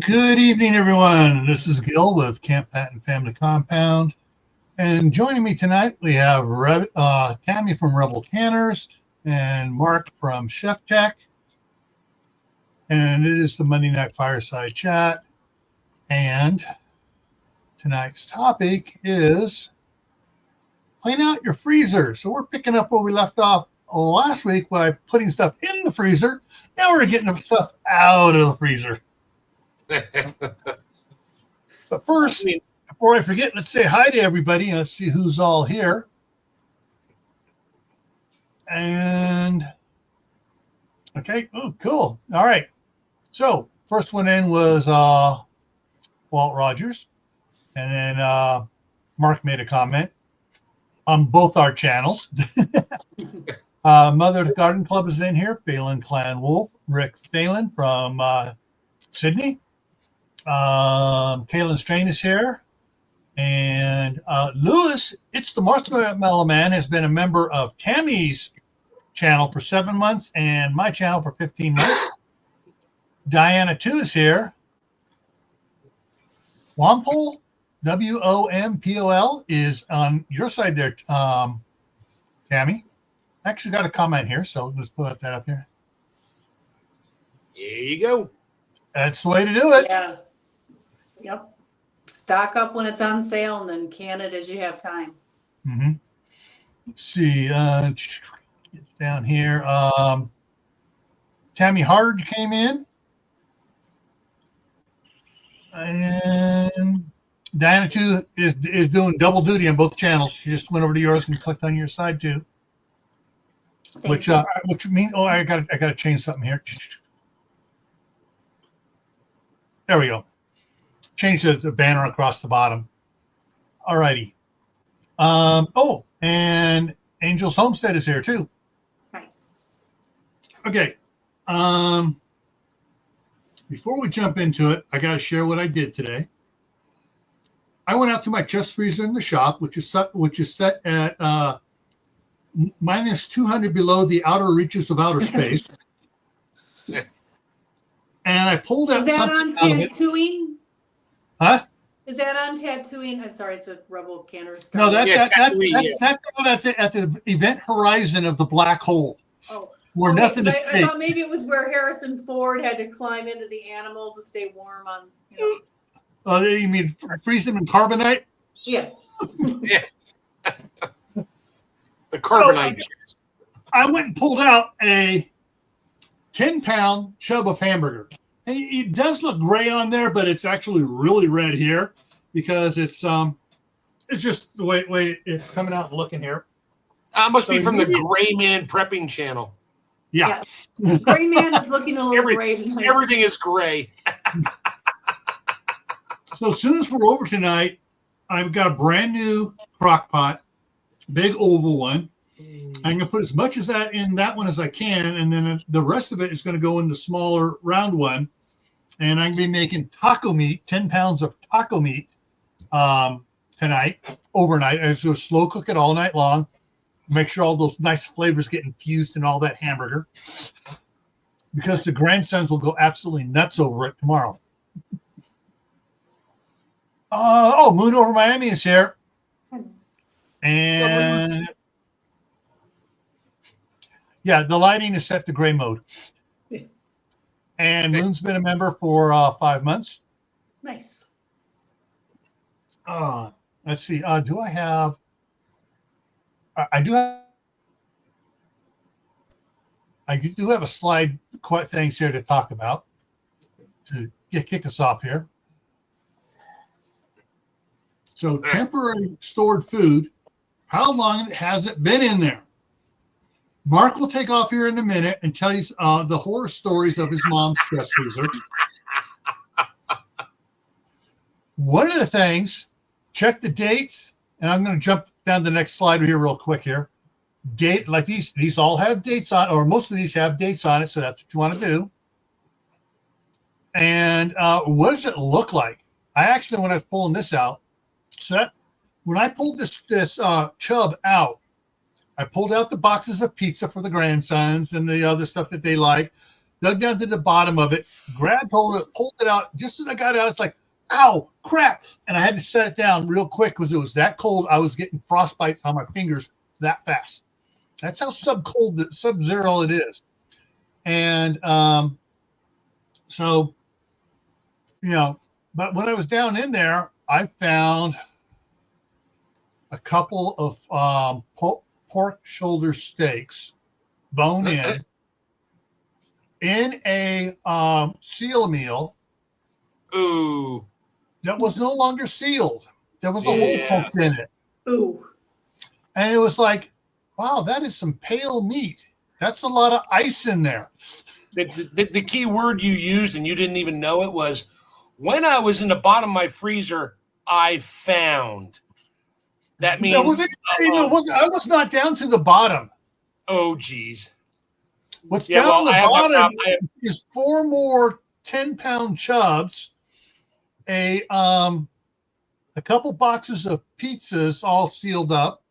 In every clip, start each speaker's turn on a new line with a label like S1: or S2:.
S1: Good evening, everyone. This is Gil with Camp Patton Family Compound. And joining me tonight, we have Tammy from Rebel Canners and Mark from Chef Tech. And it is the Monday Night Fireside Chat. And tonight's topic is clean out your freezer. So we're picking up where we left off last week by putting stuff in the freezer. Now we're getting the stuff out of the freezer. But first, before I forget, let's say hi to everybody. Let's see who's all here. And okay, oh, cool. All right. So first one in was Walt Rogers, and then Mark made a comment on both our channels. Mother of the Garden Club is in here. Phelan Clan Wolf, Rick Thalen from Sydney. Kaylin Strain is here. And Lewis, It's the Marshmallow Man, has been a member of Tammy's channel for 7 months and my channel for 15 months. Diana, too, is here. Wampole, Wompol, is on your side there, Tammy. Actually got a comment here, so let's put that up here.
S2: There you go.
S1: That's the way to do it.
S3: Yeah. Yep. Stock up when it's on sale and then can it as you have time.
S1: Mm-hmm. Let's see. Get down here. Tammy Hard came in. And Diana, too, is doing double duty on both channels. She just went over to yours and clicked on your side, too. Which means, I got to change something here. There we go. Change the banner across the bottom. All righty. And Angel's Homestead is here too.
S3: Right.
S1: Okay. Before we jump into it, I got to share what I did today. I went out to my chest freezer in the shop, which is set at minus 200 below the outer reaches of outer space. And I pulled out something out of it.
S3: Tattooing?
S1: Huh?
S3: Is that on tattooing? I'm sorry, it's a Rebel Canners.
S1: No, that's out at the event horizon of the black hole.
S3: Oh,
S1: where
S3: okay,
S1: nothing to
S3: I
S1: see.
S3: thought maybe it was where Harrison Ford had to climb into the animal to stay warm on.
S1: You mean freeze them in carbonite?
S3: Yeah.
S2: Yeah. The carbonite.
S1: So, I went and pulled out a 10-pound chub of hamburger. And it does look gray on there, but it's actually really red here because it's just the way it's coming out and looking here.
S2: Must be from the Gray Man Prepping channel.
S1: Yeah.
S3: Gray Man is looking a little gray tonight.
S2: Everything is gray.
S1: So as soon as we're over tonight, I've got a brand new crock pot, big oval one. I'm going to put as much as that in that one as I can, and then the rest of it is going to go in the smaller round one. And I'm going to be making taco meat, 10 pounds of taco meat tonight, overnight. I'm just going to slow cook it all night long. Make sure all those nice flavors get infused in all that hamburger. Because the grandsons will go absolutely nuts over it tomorrow. Moon Over Miami is here. And yeah, the lighting is set to gray mode. And Moon's been a member for 5 months.
S3: Nice.
S1: Let's see. Do I have? I do have. I do have a slide things here to talk about to kick us off here. So temporary stored food. How long has it been in there? Mark will take off here in a minute and tell you the horror stories of his mom's chest freezer. One of the things, check the dates, and I'm going to jump down the next slide here real quick here. Date, like these all have dates on, or most of these have dates on it, so that's what you want to do. And what does it look like? I actually, when I was pulling this out, when I pulled this chub out, I pulled out the boxes of pizza for the grandsons and the other stuff that they like. dug down to the bottom of it, grabbed hold of it, pulled it out. Just as I got it out, it's like, ow, crap. And I had to set it down real quick because it was that cold. I was getting frostbite on my fingers that fast. That's how sub-zero it is. And so, but when I was down in there, I found a couple of pork shoulder steaks, bone in a seal meal.
S2: Ooh.
S1: That was no longer sealed. There was a hole poked in it.
S3: Ooh.
S1: And it was like, wow, that is some pale meat. That's a lot of ice in there.
S2: The key word you used, and you didn't even know it, was when I was in the bottom of my freezer, I found. That means
S1: I was not down to the bottom.
S2: Oh, geez.
S1: What's down the bottom is 4 more 10-pound chubs, a couple boxes of pizzas all sealed up,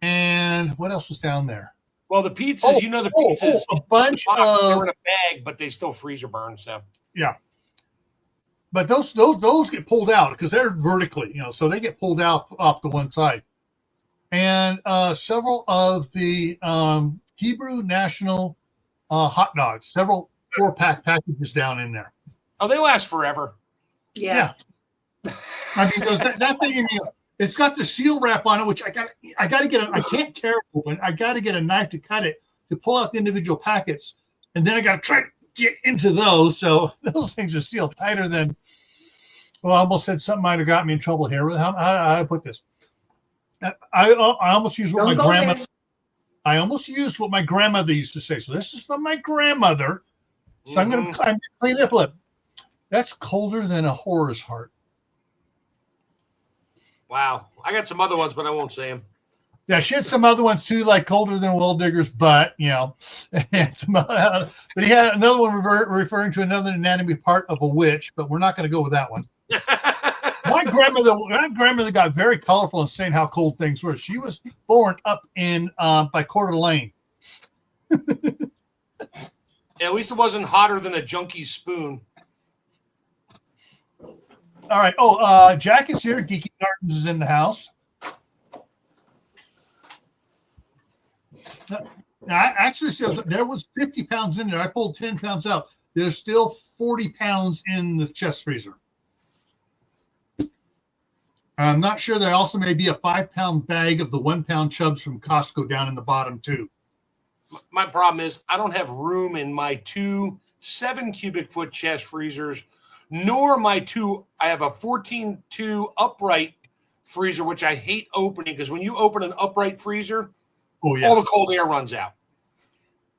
S1: and what else was down there?
S2: Well, the pizzas, the pizzas,
S1: a bunch
S2: they're in a bag, but they still freezer burn. So
S1: yeah, but those get pulled out because they're vertically, so they get pulled out off the one side, and several of the Hebrew National hot dogs, several 4-pack packages down in there.
S2: Oh, they last forever.
S3: Yeah.
S1: I mean, that thing, it's got the seal wrap on it, which I got to get. I can't tear it open. I got to get a knife to cut it to pull out the individual packets, and then I got to try to get into those. So those things are sealed tighter than. Well, I almost said something might have got me in trouble here. How do I put this? I almost used what my grandmother. I almost used what my grandmother used to say. So this is from my grandmother. So I'm going to clean it up a little. That's colder than a whore's heart.
S2: Wow. I got some other ones, but I won't say them.
S1: Yeah, she had some other ones too, like colder than a well digger's butt, and but he had another one referring to another anatomy part of a witch, but we're not going to go with that one. My grandmother got very colorful in saying how cold things were. She was born up in by Coeur d'Alene.
S2: Yeah, at least it wasn't hotter than a junkie's spoon.
S1: All right. Jack is here. Geeky Gardens is in the house. Actually, there was 50 pounds in there. I pulled 10 pounds out. There's still 40 pounds in the chest freezer. I'm not sure. There also may be a 5-pound bag of the 1-pound chubs from Costco down in the bottom too.
S2: My problem is I don't have room in my 2 7-cubic-foot chest freezers, nor my 2. I have a 14-2 upright freezer, which I hate opening because when you open an upright freezer, all the cold air runs out.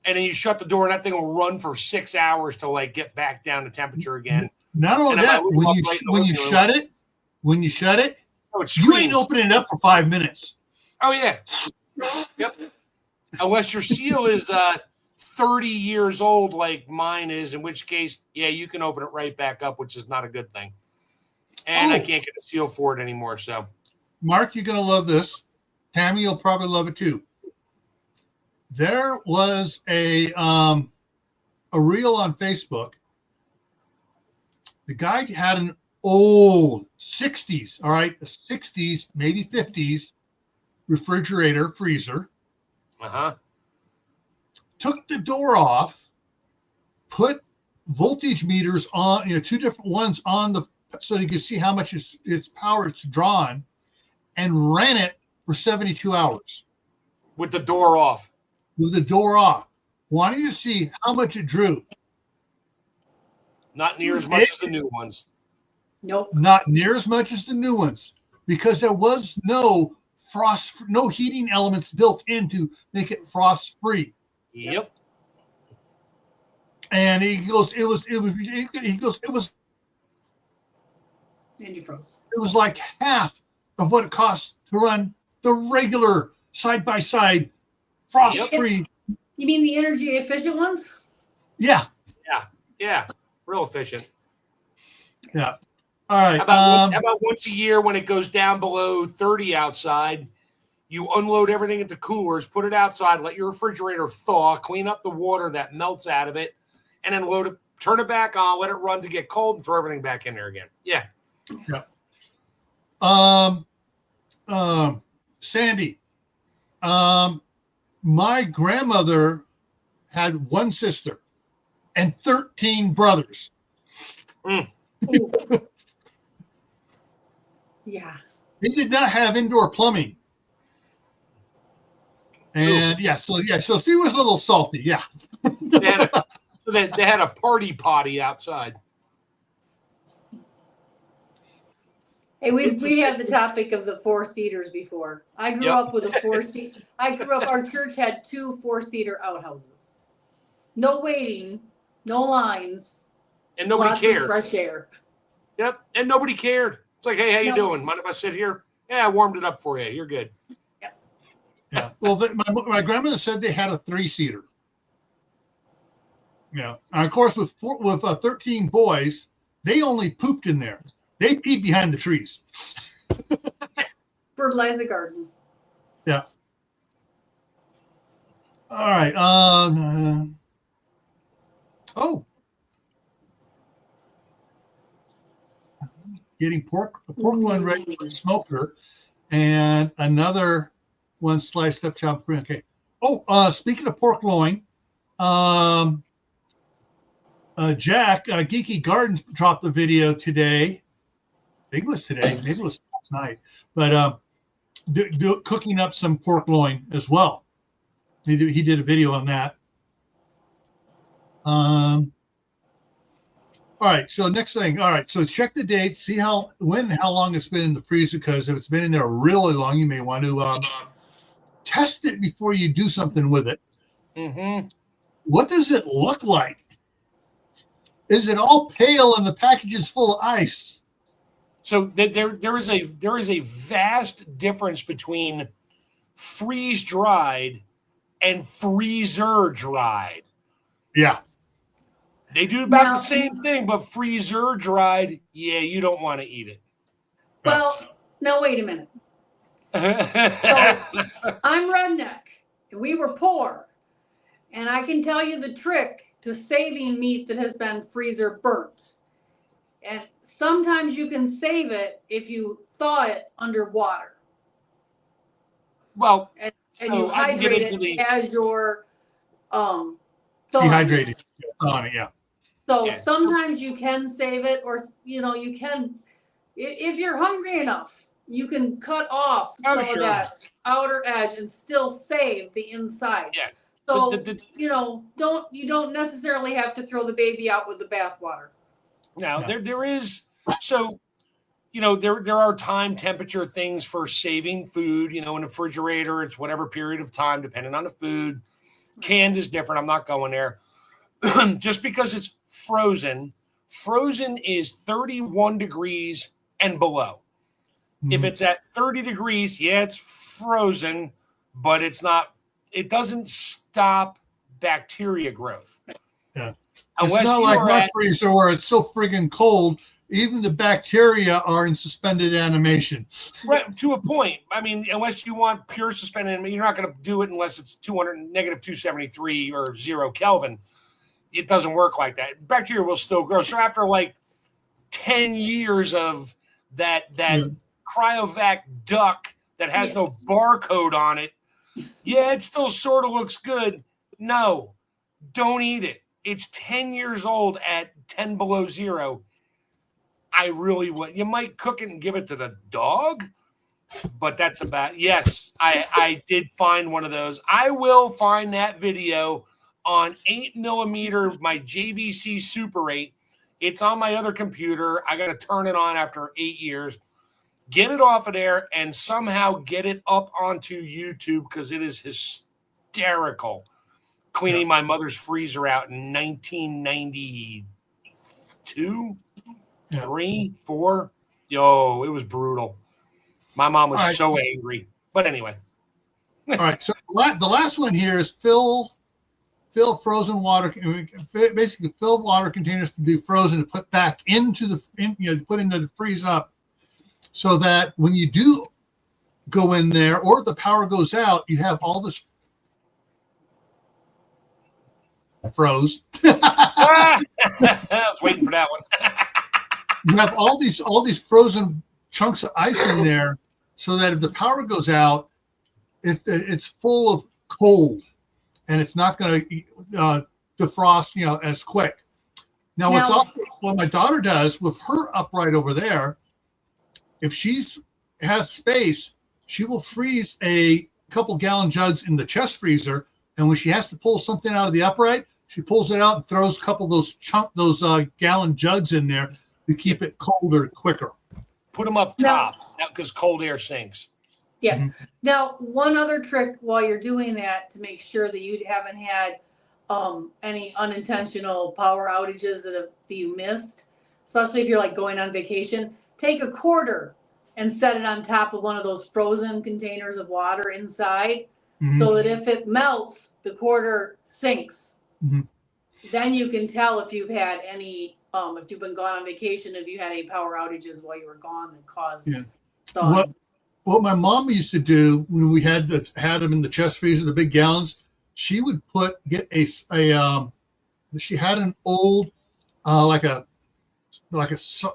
S2: And then you shut the door and that thing will run for 6 hours to get back down to temperature again.
S1: Not only that, when you shut it, you ain't opening it up for 5 minutes.
S2: Oh, yeah. Yep. Unless your seal is 30 years old like mine is, in which case, you can open it right back up, which is not a good thing. And I can't get a seal for it anymore. So,
S1: Mark, you're going to love this. Tammy, you'll probably love it too. There was a reel on Facebook. The guy had an old 60s, all right, the 60s, maybe 50s refrigerator freezer. Took the door off, put voltage meters on, 2 different ones on so you can see how much its power it's drawn, and ran it for 72 hours.
S2: With the door off.
S1: With the door off. Wanting to see how much it drew.
S2: Not near as much as the new ones.
S3: Nope.
S1: Not near as much as the new ones, because there was no heating elements built in to make it frost free.
S2: Yep.
S1: And he goes, it was like half of what it costs to run the regular side-by-side frost-free.
S3: You mean the energy efficient ones?
S1: Yeah.
S2: Yeah. Real efficient.
S1: Yeah. All right.
S2: How about once a year when it goes down below 30 outside, you unload everything into coolers, put it outside, let your refrigerator thaw, clean up the water that melts out of it, and then load it, turn it back on, let it run to get cold, and throw everything back in there again. Yeah.
S1: Yeah. Sandy, my grandmother had one sister and 13 brothers.
S3: Yeah.
S1: They did not have indoor plumbing. And so she was a little salty. Yeah.
S2: They had a party potty outside.
S3: Hey, we had the topic of the 4-seaters before. I grew up with a 4-seat. Our church had 2 4-seater outhouses. No waiting, no lines.
S2: And nobody cared.
S3: Fresh air.
S2: Yep. And nobody cared. It's like, hey, how you doing? Mind if I sit here? Yeah, I warmed it up for you. You're good.
S3: Yep.
S1: Yeah. Well, my grandmother said they had a 3-seater. Yeah. And of course, with 13 boys, they only pooped in there. They peed behind the trees.
S3: Fertilize the garden.
S1: Yeah. All right. Getting pork loin ready for the smoker, and another one sliced up chopped free. Okay. Speaking of pork loin, Jack Geeky Gardens dropped a video today. I think it was today, maybe it was last night, but cooking up some pork loin as well. He did a video on that. All right. So next thing. All right. So check the date. See how long it's been in the freezer. Because if it's been in there really long, you may want to test it before you do something with it.
S2: Mm-hmm.
S1: What does it look like? Is it all pale and the package is full of ice?
S2: So there is a vast difference between freeze dried and freezer dried.
S1: Yeah.
S2: They do about the same thing, but freezer dried, you don't want to eat it.
S3: Well, now wait a minute. So I'm redneck, and we were poor, and I can tell you the trick to saving meat that has been freezer burnt. And sometimes you can save it if you thaw it underwater.
S2: Well,
S3: and you hydrate it as you're
S1: dehydrated. Thawing it, yeah.
S3: So sometimes you can save it, or you can, if you're hungry enough, you can cut off some of that outer edge and still save the inside.
S2: Yeah.
S3: So you don't necessarily have to throw the baby out with the bathwater.
S2: Now there is there are time temperature things for saving food. In the refrigerator, it's whatever period of time depending on the food. Canned is different. I'm not going there. Just because it's frozen is 31 degrees and below. Mm-hmm. If it's at 30 degrees, it's frozen, but it doesn't stop bacteria growth.
S1: Yeah. It's not like my freezer where it's so friggin' cold, even the bacteria are in suspended animation.
S2: Right, to a point. I mean, unless you want pure suspended animation, you're not going to do it unless it's negative 273 or 0 Kelvin. It doesn't work like that. Bacteria will still grow. So after like 10 years of that cryovac duck that has no barcode on it, it still sort of looks good. No, don't eat it. It's 10 years old at 10 below 0. I really would. You might cook it and give it to the dog, but that's about. Yes, I did find one of those. I will find that video on 8mm, my JVC Super 8. It's on my other computer. I got to turn it on after 8 years. Get it off of there and somehow get it up onto YouTube because it is hysterical. Cleaning my mother's freezer out in 1992, 3, 4. Yo, it was brutal. My mom was so angry. But anyway.
S1: All right. So the last one here is fill frozen water. Basically, fill water containers to be frozen to put back into put into the freeze up, so that when you do go in there or if the power goes out, you have all this froze.
S2: I was waiting for that one.
S1: You have all these frozen chunks of ice in there, so that if the power goes out, it's full of cold, and it's not going to defrost, as quick. Now, what my daughter does with her upright over there, if has space, she will freeze a couple gallon jugs in the chest freezer, and when she has to pull something out of the upright, she pulls it out and throws a couple of those gallon jugs in there to keep it colder quicker.
S2: Put them up top because cold air sinks.
S3: Yeah.
S1: Mm-hmm.
S3: Now, one other trick while you're doing that to make sure that you haven't had any unintentional power outages that you missed, especially if you're like going on vacation, take a quarter and set it on top of one of those frozen containers of water inside, so that if it melts, the quarter sinks.
S1: Mm-hmm.
S3: Then you can tell if you've had any, if you've been gone on vacation, if you had any power outages while you were gone that caused thawing.
S1: What my mom used to do when we had them in the chest freezer, the big gallons, she would she had an old like a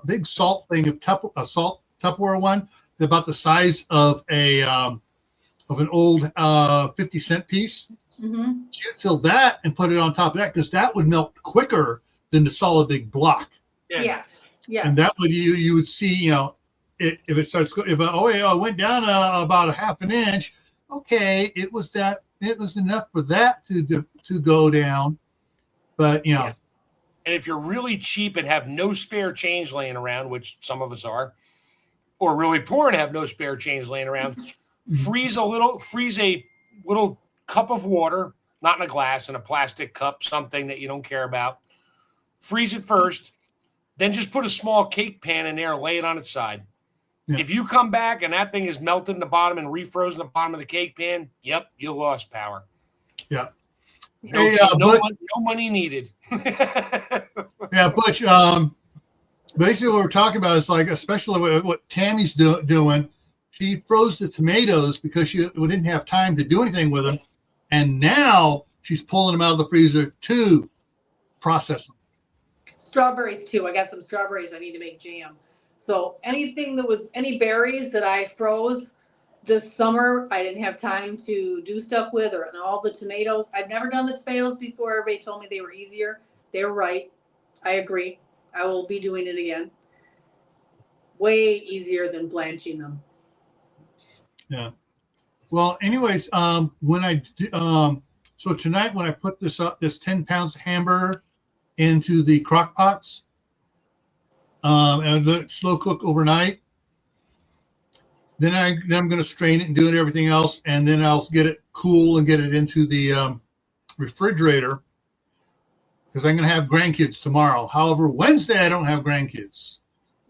S1: big salt thing a salt Tupperware one, about the size of an old 50-cent piece.
S3: Mm-hmm.
S1: She'd fill that and put it on top of that, because that would melt quicker than the solid big block.
S2: Yeah.
S3: Yes.
S1: And that would you would see, if it starts it went down about a half an inch. Okay, it was enough for that to go down, but
S2: And if you're really cheap and have no spare change laying around, which some of us are, or really poor and have no spare change laying around, freeze a little cup of water, not in a glass, in a plastic cup, something that you don't care about. Freeze it first, then just put a small cake pan in there and lay it on its side. Yeah. If you come back and that thing is melted in the bottom and refrozen the bottom of the cake pan, yep, you lost power.
S1: Yeah.
S2: No money needed.
S1: Yeah, Butch, basically what we're talking about is, like, especially what Tammy's doing. She froze the tomatoes because we didn't have time to do anything with them, and now she's pulling them out of the freezer to process them.
S3: Strawberries too. I got some strawberries I need to make jam. So any berries that I froze this summer, I didn't have time to do stuff with, and all the tomatoes. I've never done the tomatoes before. Everybody told me they were easier. They were right. I agree. I will be doing it again. Way easier than blanching them.
S1: Yeah. Well, anyways, so tonight when I put this 10 pounds of hamburger into the crock pots, and I let it slow cook overnight, then I'm going to strain it and do everything else, and then I'll get it cool and get it into the refrigerator, because I'm going to have grandkids tomorrow. However, Wednesday I don't have grandkids.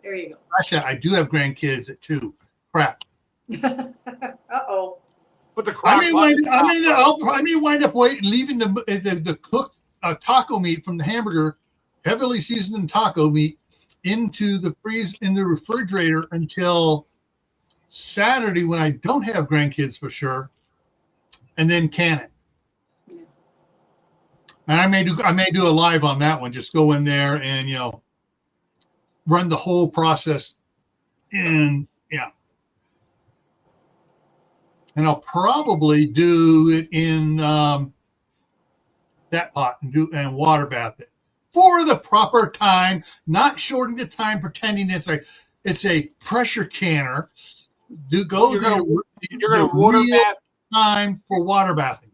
S3: There you go.
S1: Actually, I do have grandkids at 2. Crap.
S3: Uh-oh.
S2: But the
S1: I may wind up leaving the cooked taco meat from the hamburger, heavily seasoned taco meat, into the refrigerator until Saturday, when I don't have grandkids for sure, and then can it. Yeah. And I may do a live on that one. Just go in there and run the whole process in. Yeah. And I'll probably do it in that pot and water bath it for the proper time, not shorting the time, pretending it's a pressure canner. You're going to water bath time for water bathing.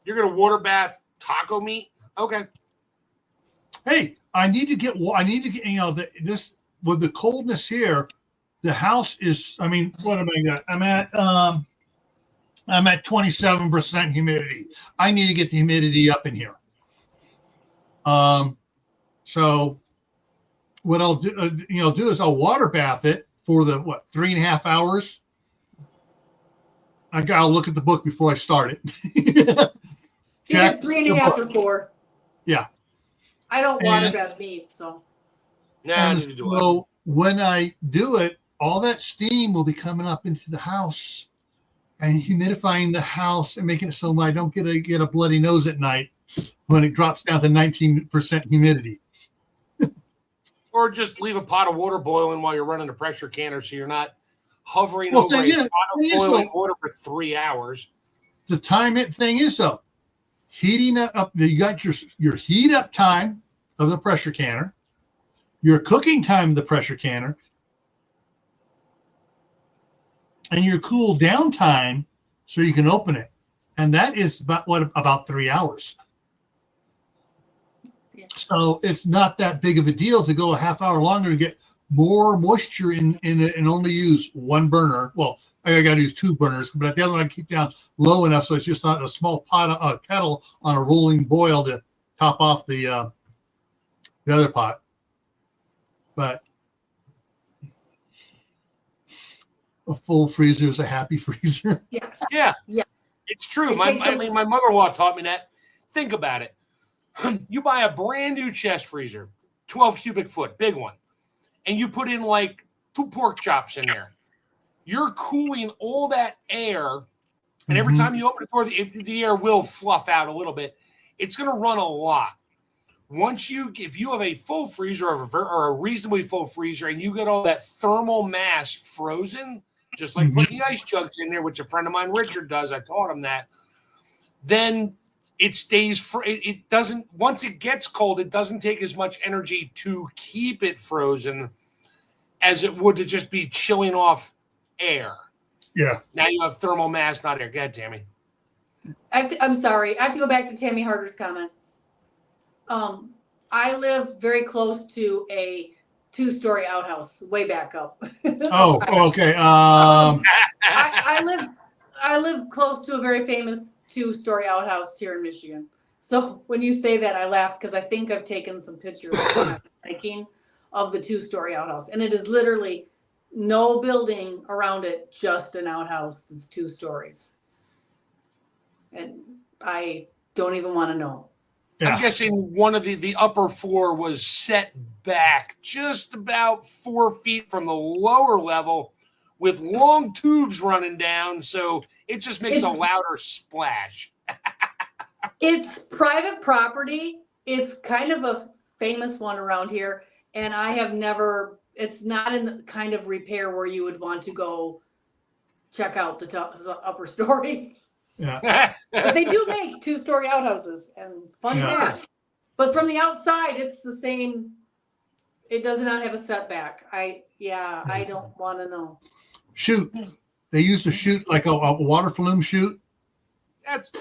S2: You're going to water bath taco meat. Okay.
S1: Hey, I need to get this with the coldness here. The house is. I mean, what am I got? I'm at 27% humidity. I need to get the humidity up in here. So what I'll do is I'll water bath it for the 3.5 hours. I'll look at the book before I start it.
S3: Check 3.5 or 4.
S1: Yeah.
S3: I don't water bath meat, so.
S1: So when I do it, all that steam will be coming up into the house and humidifying the house and making it so I don't get a bloody nose at night. when it drops down to 19% humidity.
S2: Or just leave a pot of water boiling while you're running the pressure canner so you're not hovering
S1: Well,
S2: over
S1: so,
S2: a
S1: yeah,
S2: pot of
S1: it is
S2: boiling
S1: so-
S2: water for 3 hours.
S1: The time thing is though, heating up. You got your heat up time of the pressure canner, your cooking time of the pressure canner, and your cool down time so you can open it, and that is about 3 hours.
S3: Yeah.
S1: So it's not that big of a deal to go a half hour longer to get more moisture in it and only use one burner. Well, I got to use 2 burners, but the other one I keep down low enough so it's just not a small kettle on a rolling boil to top off the other pot. But a full freezer is a happy freezer.
S3: Yes.
S2: Yeah.
S3: Yeah.
S2: It's true.
S3: It takes a-
S2: My mother-in-law taught me that. Think about it. You buy a brand new chest freezer, 12 cubic foot, big one, and you put in like 2 pork chops in there. You're cooling all that air, and every time you open the door, the air will fluff out a little bit. It's going to run a lot. If you have a full freezer or a reasonably full freezer, and you get all that thermal mass frozen, just like putting ice jugs in there, which a friend of mine, Richard, does. I taught him that. Then it stays. It doesn't. Once it gets cold, it doesn't take as much energy to keep it frozen as it would to just be chilling off air.
S1: Yeah.
S2: Now you have thermal mass, not air. Go ahead, Tammy.
S3: I'm sorry. I have to go back to Tammy Harder's comment. I live very close to a 2-story outhouse, way back up.
S1: Oh, okay.
S3: I live close to a very famous 2-story outhouse here in Michigan. So when you say that, I laugh because I think I've taken some pictures hiking of the 2-story outhouse, and it is literally no building around it, just an outhouse that's 2 stories. And I don't even want to know.
S1: Yeah.
S2: I'm guessing one of the upper floor was set back just about 4 feet from the lower level with long tubes running down, so it just makes a louder splash.
S3: It's private property. It's kind of a famous one around here, and I have never, it's not in the kind of repair where you would want to go check out the upper story.
S1: Yeah.
S3: But they do make 2-story outhouses, and fun fact. But from the outside, it's the same. It does not have a setback. I don't want to know.
S1: Chute. They used to shoot like a water flume chute.
S2: That's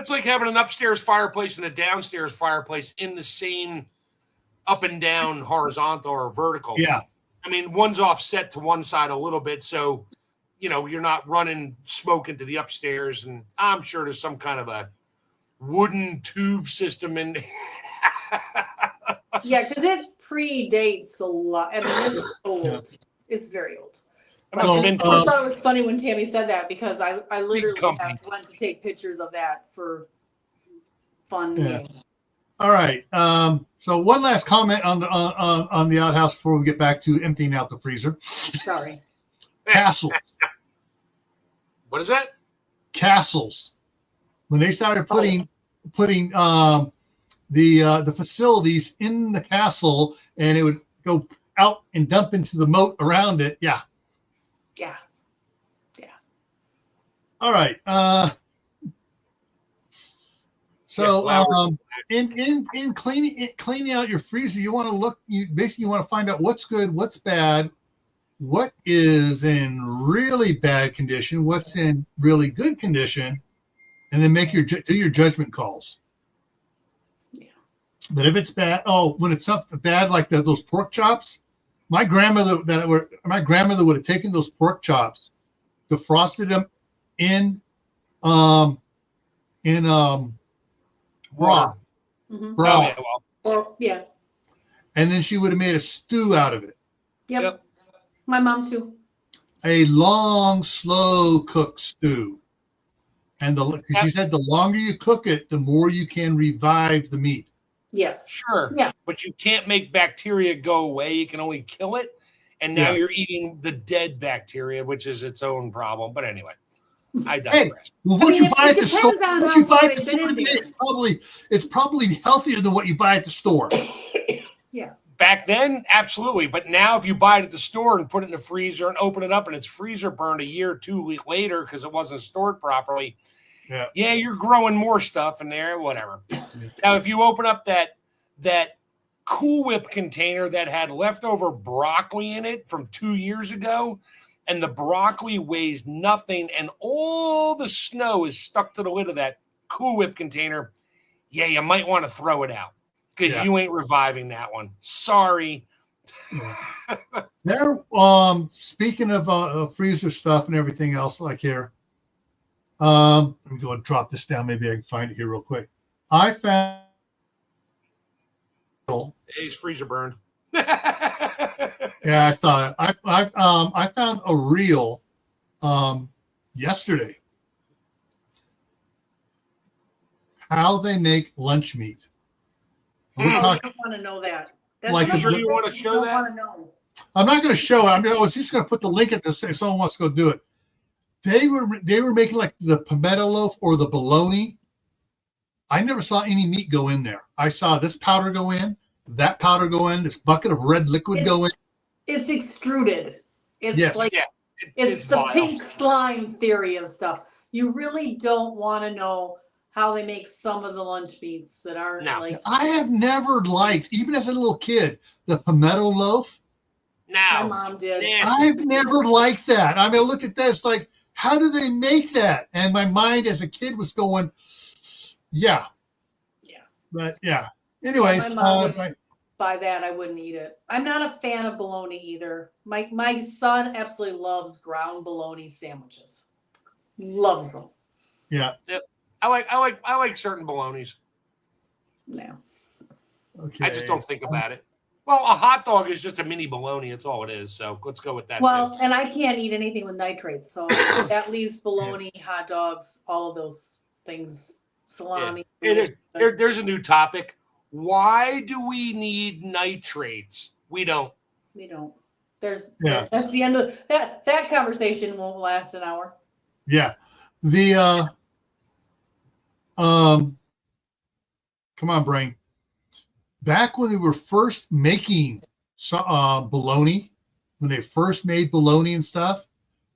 S2: like having an upstairs fireplace and a downstairs fireplace in the same up and down horizontal or vertical.
S1: Yeah.
S2: I mean, one's offset to one side a little bit, so you're not running smoke into the upstairs, and I'm sure there's some kind of a wooden tube system in there.
S3: Yeah, because it predates a lot. I mean, it's old. Yeah. It's very old. I thought it was funny when Tammy said that, because I literally went to take pictures of that for fun.
S1: Yeah. All right. So one last comment on the outhouse before we get back to emptying out the freezer.
S3: Sorry.
S1: Castles.
S2: What is that?
S1: Castles. When they started putting the facilities in the castle, and it would go out and dump into the moat around it. Yeah.
S3: Yeah.
S1: All right. In cleaning out your freezer, you want to look. You want to find out what's good, what's bad, what is in really bad condition, what's in really good condition, and then do your judgment calls. Yeah. But if it's bad, when it's something bad like those pork chops, my grandmother would have taken those pork chops, defrosted them in broth.
S3: Mm-hmm.
S1: Broth.
S3: Yeah.
S1: And then she would have made a stew out of it.
S3: Yep. My mom too.
S1: A long, slow cooked stew. And she said the longer you cook it, the more you can revive the meat.
S3: Yes.
S2: Sure.
S3: Yeah.
S2: But you can't make bacteria go away. You can only kill it. And now you're eating the dead bacteria, which is its own problem. But anyway. I
S1: Hey,
S2: digress.
S1: well, what you buy at the store,
S3: on
S1: what
S3: how
S1: you buy
S3: long
S1: at the
S3: they've been
S1: store
S3: in
S1: today,
S3: there.
S1: it's probably healthier than what you buy at the store.
S3: Yeah.
S2: Back then, absolutely. But now, if you buy it at the store and put it in the freezer and open it up and it's freezer burned a year or two later because it wasn't stored properly, yeah, you're growing more stuff in there, whatever.
S1: Yeah.
S2: Now, if you open up that Cool Whip container that had leftover broccoli in it from 2 years ago, and the broccoli weighs nothing, and all the snow is stuck to the lid of that Cool Whip container, yeah, you might want to throw it out because you ain't reviving that one. Sorry.
S1: Yeah. There. Speaking of freezer stuff and everything else, like here. Let me go and drop this down. Maybe I can find it here real quick. I found.
S2: It's freezer burned.
S1: Yeah, I thought I found a reel yesterday. How they make lunch meat. We're
S3: I
S1: talking.
S3: don't want to know that. That's
S1: Like
S3: one of
S2: sure
S3: the
S2: you want to
S3: things
S2: show
S3: don't
S2: that?
S3: want to know.
S1: I'm not going to show it. I was just going to put the link at this if someone wants to go do it. They were making like the pimento loaf or the bologna. I never saw any meat go in there. I saw this powder go in, that powder go in, this bucket of red liquid go in.
S3: It's extruded. It's
S1: Yes.
S3: like
S2: Yeah,
S3: it's the
S2: vile.
S3: pink slime theory of stuff. You really don't want to know how they make some of the lunch meats that aren't
S2: No.
S3: like.
S1: I have never liked, even as a little kid, the pimento loaf.
S3: My
S2: Now,
S3: mom did.
S2: nasty.
S1: I've never liked that. I mean, look at this, like, how do they make that? And my mind as a kid was going, yeah.
S3: Yeah.
S1: But yeah. Anyways,
S3: My mom would buy that. I wouldn't eat it. I'm not a fan of bologna either. My son absolutely loves ground bologna sandwiches. Loves them.
S1: yeah.
S2: I like certain bolognas.
S3: No.
S1: Okay.
S2: I just don't think about it. Well, a hot dog is just a mini bologna. That's all it is. So let's go with that.
S3: Well,
S2: too.
S3: and I can't eat anything with nitrates, so that leaves bologna, hot dogs, all of those things, salami.
S2: Hey, there's a new topic. Why do we need nitrates? We don't.
S3: We don't. That's the end of that. That conversation won't last an hour.
S1: Yeah. The come on, brain. Back when they were first making bologna, when they first made bologna and stuff,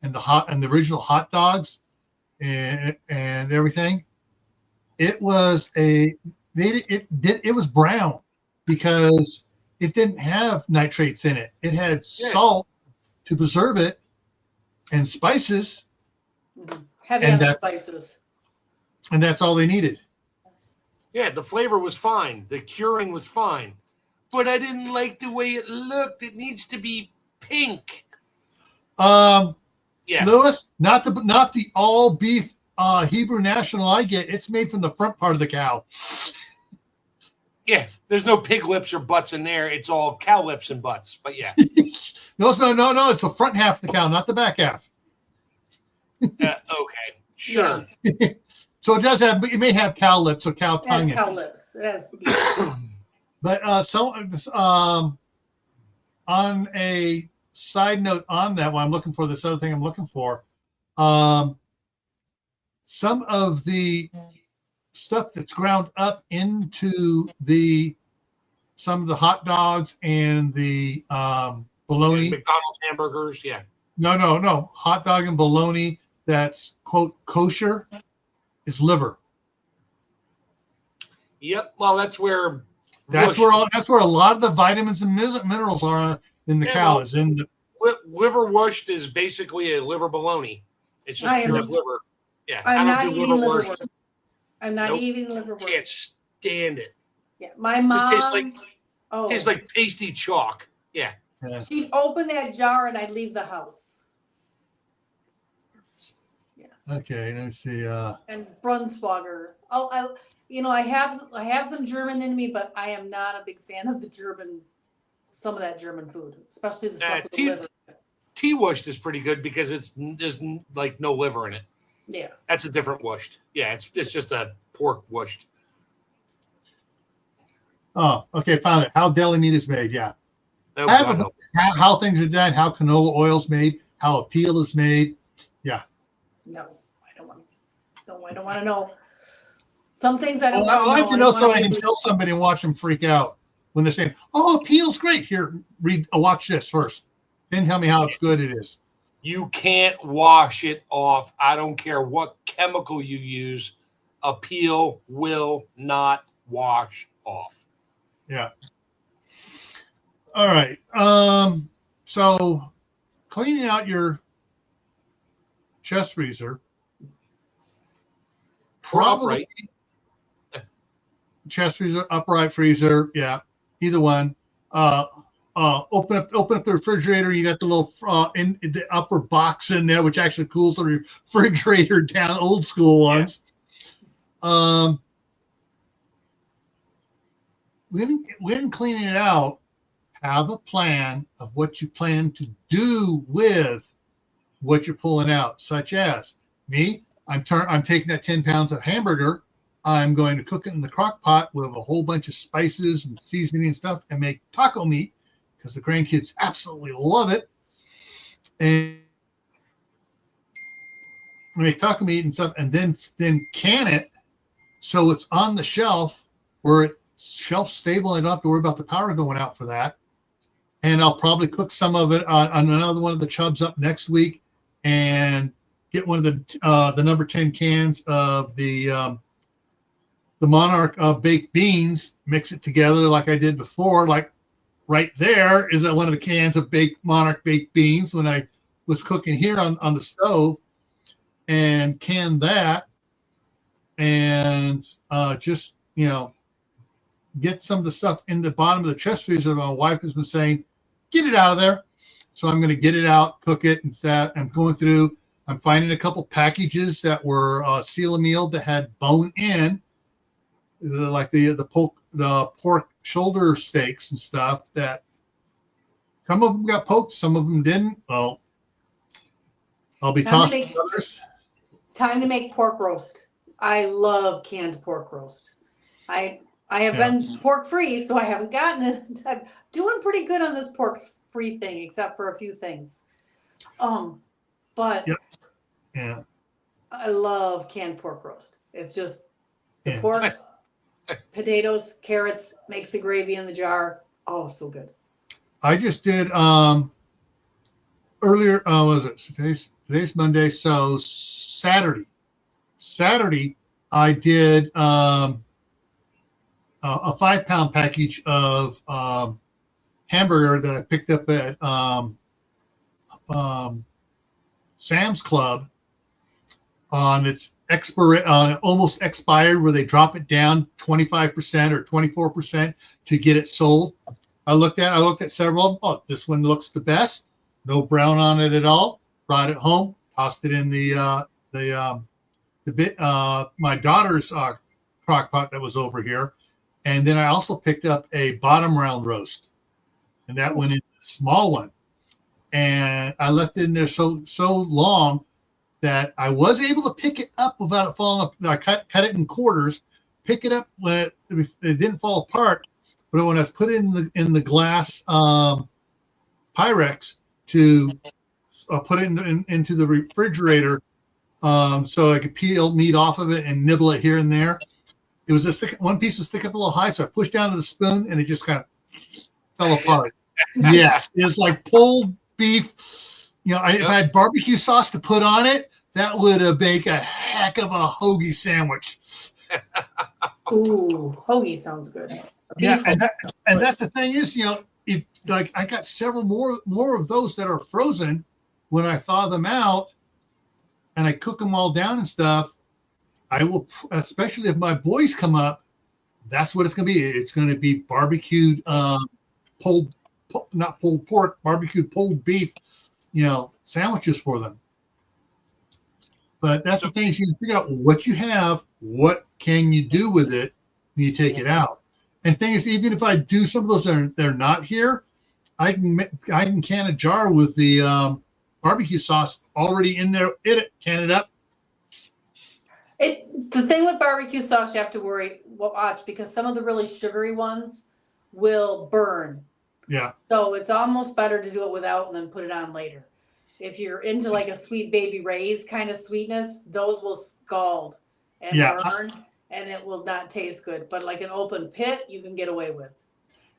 S1: and the original hot dogs and everything, it was it was brown because it didn't have nitrates in it. It had salt to preserve it and spices.
S3: Mm-hmm. Heavy on the spices.
S1: And that's all they needed.
S2: Yeah, the flavor was fine. The curing was fine. But I didn't like the way it looked. It needs to be pink.
S1: Lewis, not the all beef Hebrew National I get. It's made from the front part of the cow.
S2: Yeah, there's no pig lips or butts in there. It's all cow lips and butts. But yeah.
S1: No. It's the front half of the cow, not the back half.
S2: Okay, sure.
S1: So it does have. It may have cow lips or cow tongue.
S3: It has cow lips. It has.
S1: But on a side note on that one, I'm looking for this other thing I'm looking for. Some of the stuff that's ground up into some of the hot dogs and the bologna.
S2: McDonald's hamburgers, yeah.
S1: No. Hot dog and bologna that's, quote, kosher is liver.
S2: Yep. Well, that's where
S1: a lot of the vitamins and minerals are in the cow. Is in the
S2: liver washed is basically a liver bologna. It's just pure liver. Yeah,
S3: I'm not
S2: do
S3: eating liver
S2: washed.
S3: I'm not eating liver washed.
S2: Can't stand it.
S3: Yeah, my mom
S2: tastes like pasty chalk. Yeah.
S3: She'd open that jar and I'd leave the house.
S1: Okay, let's see.
S3: And Brunswager. I have some German in me, but I am not a big fan of some of that German food, especially the stuff with the liver.
S2: Tea washed is pretty good because there's like no liver in it.
S3: Yeah,
S2: that's a different washed. Yeah, it's just a pork washed.
S1: Oh, okay, found it. How deli meat is made. Yeah.
S2: Oh,
S1: how things are done. How canola oil is made. How a peel is made. Yeah.
S3: No, No, I don't want to know. Some things I don't
S1: Well, I
S3: want
S1: like
S3: to
S1: to
S3: know.
S1: know so I can tell somebody and watch them freak out when they're saying, "Oh, peel's great." Here, read, watch this first. Then tell me how it's good it is.
S2: You can't wash it off. I don't care what chemical you use. A peel will not wash off.
S1: Yeah. All right. So cleaning out your chest freezer,
S2: Or
S1: probably
S2: upright.
S1: chest freezer, upright freezer, yeah, either one. Uh, open up the refrigerator. You got the little in the upper box in there, which actually cools the refrigerator down. Old school ones. Yeah. When cleaning it out, have a plan of what you plan to do with what you're pulling out. Such as me, I'm taking that 10 pounds of hamburger. I'm going to cook it in the crock pot with a whole bunch of spices and seasoning and stuff and make taco meat because the grandkids absolutely love it. And make taco meat and stuff, and then can it so it's on the shelf where it's shelf stable. I don't have to worry about the power going out for that. And I'll probably cook some of it on another one of the chubs up next week, and get one of the number 10 cans of the Monarch baked beans. Mix it together like I did before. Like right there is one of the cans of Monarch baked beans when I was cooking here on the stove, and can that, and just get some of the stuff in the bottom of the chest freezer. My wife has been saying, get it out of there. So I'm going to get it out, cook it, and that. I'm going through. I'm finding a couple packages that were seal mealed that had bone in, like the pork shoulder steaks and stuff. That some of them got poked, some of them didn't. Well, I'll be tossing others.
S3: Time to make pork roast. I love canned pork roast. I have been pork free, so I haven't gotten it. I'm doing pretty good on this pork free thing, except for a few things. But
S1: yeah,
S3: I love canned pork roast. It's just the pork, potatoes, carrots, makes the gravy in the jar. Oh, so good.
S1: I just did earlier. Was it today's Monday? So Saturday I did a 5-pound package of hamburger that I picked up at Sam's Club on its almost expired, where they drop it down 25% or 24% to get it sold. I looked at several. Oh, this one looks the best. No brown on it at all. Brought it home, tossed it in the my daughter's crock pot that was over here. And then I also picked up a bottom round roast, and that went in a small one. And I left it in there so long that I was able to pick it up without it falling up. I cut it in quarters, pick it up when it didn't fall apart. But when I was put it in the glass Pyrex to put it into the refrigerator, so I could peel meat off of it and nibble it here and there. It was just one piece was sticking up a little high, so I pushed down to the spoon and it just kind of fell apart. Yes, it was like pulled beef. If I had barbecue sauce to put on it, that would have made a heck of a hoagie sandwich.
S3: Ooh, hoagie sounds good.
S1: Yeah, and that's the thing is, if like I got several more of those that are frozen when I thaw them out and I cook them all down and stuff. I will, especially if my boys come up, that's what it's going to be. It's going to be barbecued, not pulled pork, barbecued pulled beef, sandwiches for them. But that's the thing is you can figure out what you have, what can you do with it when you take it out. And thing is, even if I do some of those they're not here, I can can a jar with the barbecue sauce already in there. Can it up.
S3: The thing with barbecue sauce, you have to watch, because some of the really sugary ones will burn.
S1: Yeah.
S3: So it's almost better to do it without and then put it on later. If you're into like a Sweet Baby Ray's kind of sweetness, those will scald. and
S1: Yeah.
S3: burn, and it will not taste good. But like an open pit, you can get away with.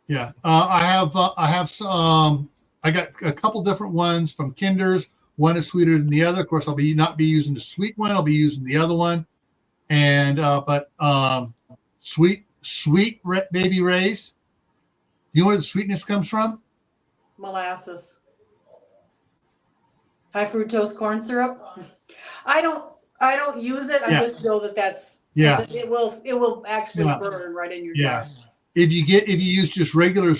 S1: Yeah. I have some. I got a couple different ones from Kinder's. One is sweeter than the other. Of course, I'll not be using the sweet one. I'll be using the other one. And but sweet baby Ray's. Do you know where the sweetness comes from?
S3: Molasses. High fructose corn syrup. I don't use it. I
S1: Yeah.
S3: just know that that's
S1: Yeah.
S3: it will actually
S1: Yeah.
S3: burn right in your
S1: Yeah.
S3: jar.
S1: If you use just regular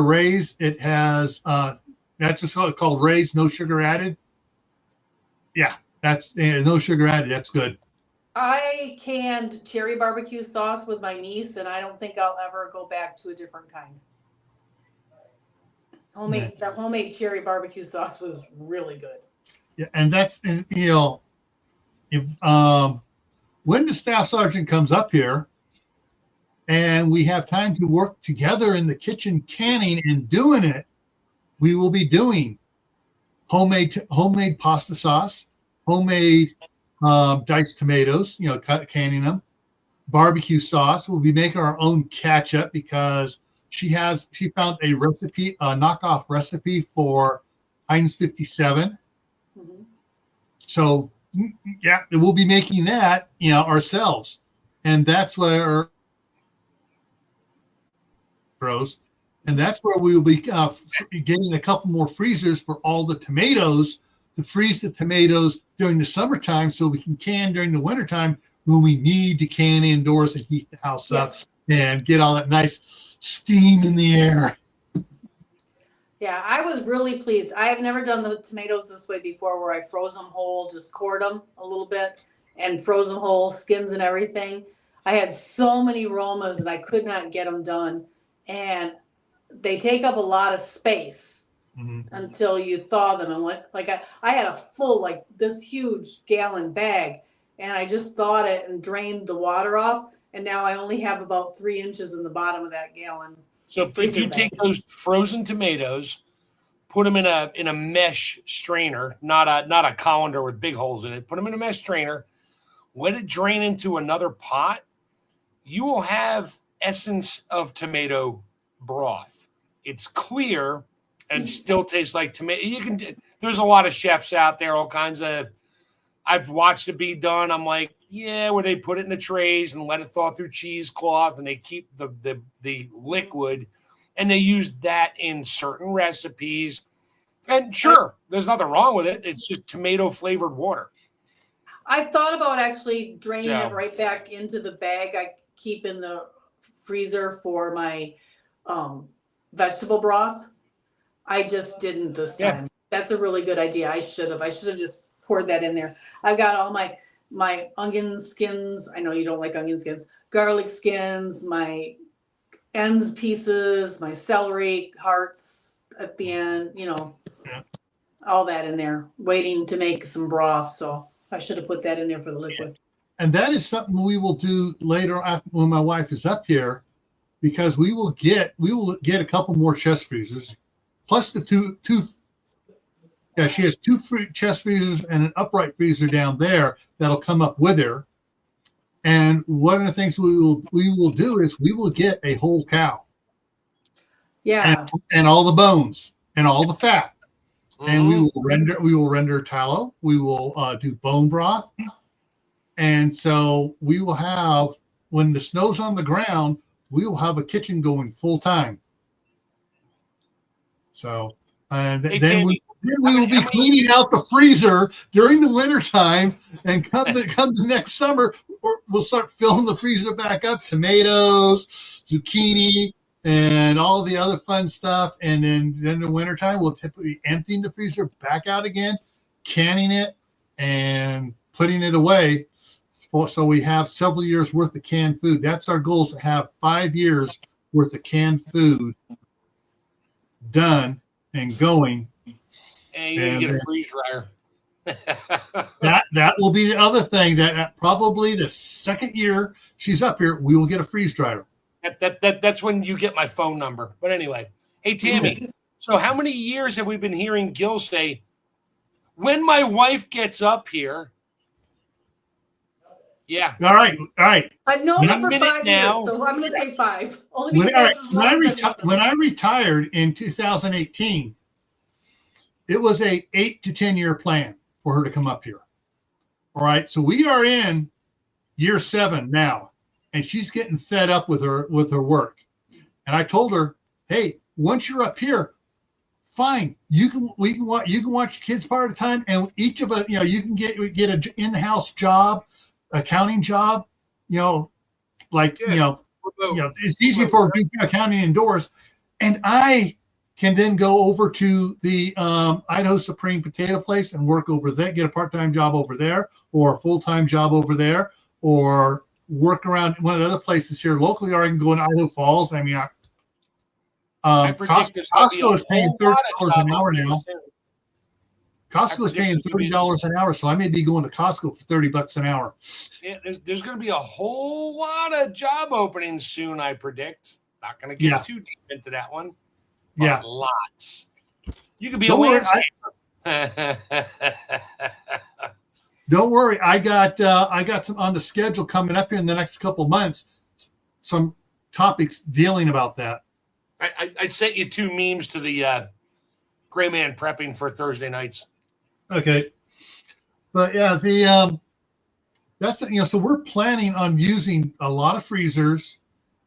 S1: Ray's, it has that's just called Ray's, no sugar added. Yeah, that's no sugar added. That's good.
S3: I canned cherry barbecue sauce with my niece, and I don't think I'll ever go back to a different kind. That homemade cherry barbecue sauce was really good.
S1: Yeah, and that's if when the staff sergeant comes up here, and we have time to work together in the kitchen canning and doing it, we will be doing homemade pasta sauce, homemade diced tomatoes, canning them, barbecue sauce. We'll be making our own ketchup because she found a recipe, a knockoff recipe for Heinz 57.
S3: Mm-hmm.
S1: So yeah, we'll be making that, ourselves. And that's where and that's where we will be getting a couple more freezers for all the tomatoes to freeze the tomatoes during the summertime so we can can during the wintertime when we need to can indoors and heat the house up and get all that nice steam in the air.
S3: Yeah, I was really pleased. I have never done the tomatoes this way before, where I froze them whole, just cored them a little bit and froze them whole, skins and everything. I had so many Romas and I could not get them done. And they take up a lot of space until you thaw them. And I had a full, like this huge gallon bag, and I just thawed it and drained the water off. And now I only have about 3 inches in the bottom of that gallon.
S2: So if you take those frozen tomatoes, put them in a mesh strainer, not a colander with big holes in it, put them in a mesh strainer, let it drain into another pot, you will have essence of tomato broth. It's clear and still tastes like tomato. There's a lot of chefs out there, all kinds of. I've watched it be done. I'm like, yeah, where they put it in the trays and let it thaw through cheesecloth, and they keep the liquid, and they use that in certain recipes. And sure, there's nothing wrong with it. It's just tomato flavored water.
S3: I've thought about actually draining it right back into the bag I keep in the freezer for my vegetable broth. I just didn't this time. Yeah. That's a really good idea. I should have just poured that in there. I've got all my onion skins. I know you don't like onion skins. Garlic skins, my ends pieces, my celery hearts at the end, all that in there, waiting to make some broth. So I should have put that in there for the liquid.
S1: And that is something we will do later after when my wife is up here, because we will get a couple more chest freezers, plus the two. Yeah, she has 2 chest freezers and an upright freezer down there that'll come up with her. And one of the things we will do is we will get a whole cow.
S3: Yeah.
S1: And all the bones and all the fat. And we will render tallow. We will do bone broth. And so we will have, when the snow's on the ground, we will have a kitchen going full time. So, and then we will be cleaning out the freezer during the wintertime, and come the next summer, we'll start filling the freezer back up, tomatoes, zucchini, and all the other fun stuff. And then in the wintertime, we'll typically emptying the freezer back out again, canning it, and putting it away. So we have several years worth of canned food. That's our goal, is to have 5 years worth of canned food done and going.
S2: And you get a freeze dryer.
S1: that will be the other thing, that probably the second year she's up here, we will get a freeze dryer.
S2: That's when you get my phone number. But anyway, hey, Tammy, so how many years have we been hearing Gil say, when my wife gets up here, Yeah.
S1: All right.
S3: I've known
S2: Not
S3: him for
S2: minute
S3: 5
S2: now.
S3: years, so I'm going to say 5. Only
S1: When,
S3: because
S1: all
S3: that's
S1: right,
S3: as long as I've known him.
S1: when I retired in 2018, it was a 8 to 10 year plan for her to come up here. All right. So we are in year 7 now, and she's getting fed up with her work. And I told her, hey, once you're up here, fine. You can watch your kids part of the time, and each of us, you can get an in-house job, accounting job, like it's easy for accounting indoors, and I can then go over to the Idaho Supreme Potato Place and work over there, get a part-time job over there, or a full-time job over there, or work around one of the other places here locally, or I can go in Idaho Falls. I mean,
S2: I predict there's going to be a
S1: Costco is paying
S2: whole lot
S1: $30
S2: of job
S1: an hour
S2: openings
S1: now.
S2: soon.
S1: Costco is paying $30 an hour, so I may be going to Costco for $30 an hour.
S2: Yeah, there's going to be a whole lot of job openings soon, I predict. Not going to get too deep into that one. But lots. You could be a landscaper.
S1: Don't worry, I got some on the schedule coming up here in the next couple of months. Some topics dealing about that.
S2: I sent you 2 memes to the Gray Man prepping for Thursday nights.
S1: Okay, but yeah, that's so we're planning on using a lot of freezers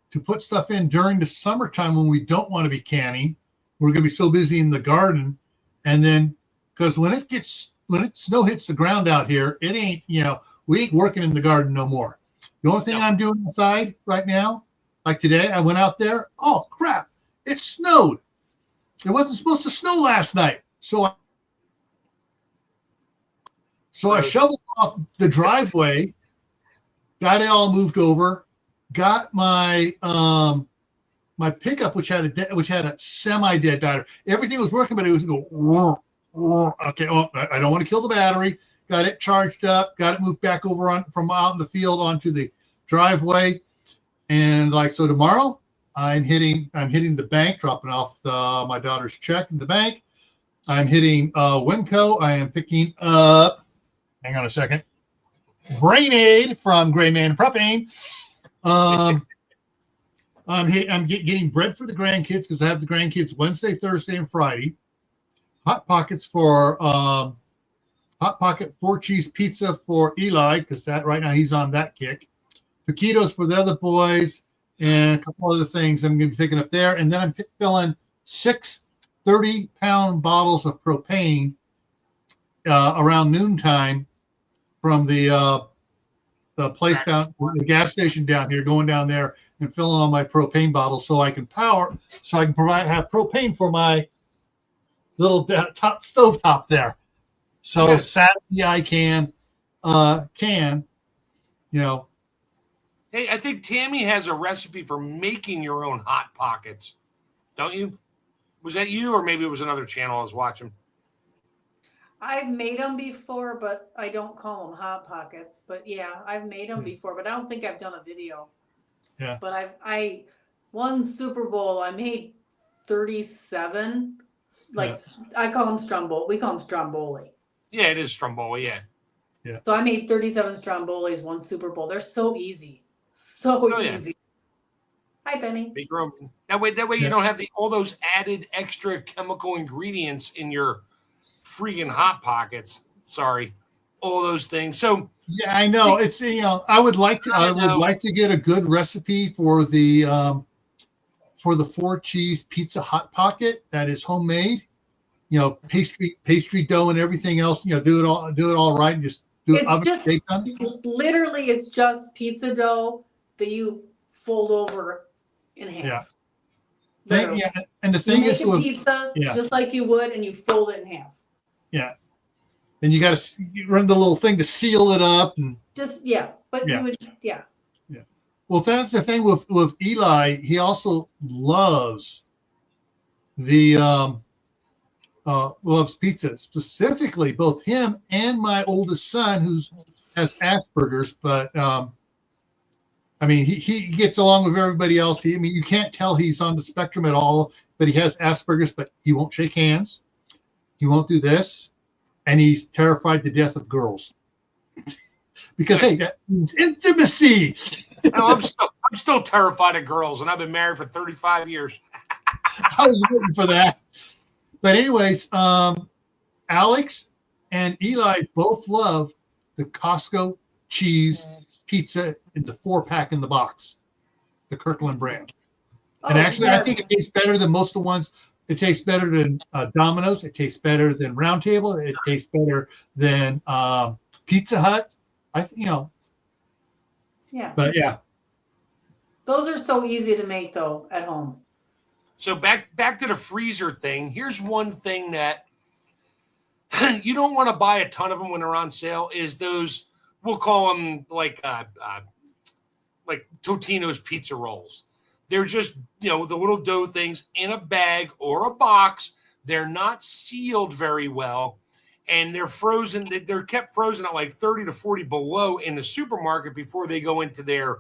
S1: to put stuff in during the summertime when we don't want to be canning. We're going to be so busy in the garden, and then because when snow hits the ground out here, it ain't we ain't working in the garden no more. The only thing I'm doing inside right now, like today, I went out there. Oh crap! It snowed. It wasn't supposed to snow last night, so I shoveled off the driveway, got it all moved over, got my my pickup, which had a semi-dead battery. Everything was working, but it was go. Okay, I don't want to kill the battery. Got it charged up. Got it moved back over from out in the field onto the driveway, and so tomorrow I'm hitting the bank, dropping off my daughter's check in the bank. I'm hitting Winco. I am picking up. Hang on a second. Brain Aid from Gray Man Prepping. I'm getting bread for the grandkids because I have the grandkids Wednesday, Thursday, and Friday. Hot Pockets for Hot Pocket 4-cheese pizza for Eli because that right now he's on that kick. Taquitos for the other boys and a couple other things I'm going to be picking up there. And then I'm filling 6 30-pound bottles of propane around noontime from the place down, the gas station down here, going down there and filling all my propane bottles so I can have propane for my little top stove top there. So Saturday I can.
S2: Hey, I think Tammy has a recipe for making your own Hot Pockets. Don't you? Was that you, or maybe it was another channel I was watching?
S3: I've made them before, but I don't call them Hot Pockets. But yeah, I've made them before, but I don't think I've done a video.
S1: Yeah.
S3: But I won Super Bowl. I made 37. I call them Stromboli. We call them Stromboli.
S2: Yeah, it is Stromboli. Yeah.
S3: Yeah. So I made 37 Strombolis, one Super Bowl. They're so easy. So easy. Hi, Benny.
S2: That way you don't have all those added extra chemical ingredients in your freaking Hot Pockets. Sorry, all those things. So
S1: yeah, I know it's I would like to get a good recipe for the 4-cheese pizza Hot Pocket that is homemade. Pastry dough and everything else. Do it all right and just do it oven baked on it.
S3: Literally, it's just pizza dough that you fold over in half.
S1: Yeah. And the thing is
S3: with pizza just like you would, and you fold it in half.
S1: Yeah. And you got to run the little thing to seal it up and
S3: you would.
S1: Well, that's the thing with Eli. He also loves loves pizza, specifically both him and my oldest son, who has Asperger's. But he gets along with everybody else. You can't tell he's on the spectrum at all, but he has Asperger's. But he won't shake hands. He won't do this, and he's terrified to death of girls. because hey, that means intimacy.
S2: No, I'm still terrified of girls, and I've been married for 35 years.
S1: I was waiting for that. But anyways, Alex and Eli both love the Costco cheese pizza in the 4-pack in the box, the Kirkland brand. And actually, I think it tastes better than most of the ones. It tastes better than Domino's. It tastes better than Round Table. It tastes better than Pizza Hut.
S3: Yeah.
S1: But yeah.
S3: Those are so easy to make though at home.
S2: So back to the freezer thing. Here's one thing that you don't want to buy a ton of them when they're on sale. Is those, we'll call them like Totino's pizza rolls. They're just, the little dough things in a bag or a box. They're not sealed very well, and they're frozen. They're kept frozen at like 30 to 40 below in the supermarket before they go into their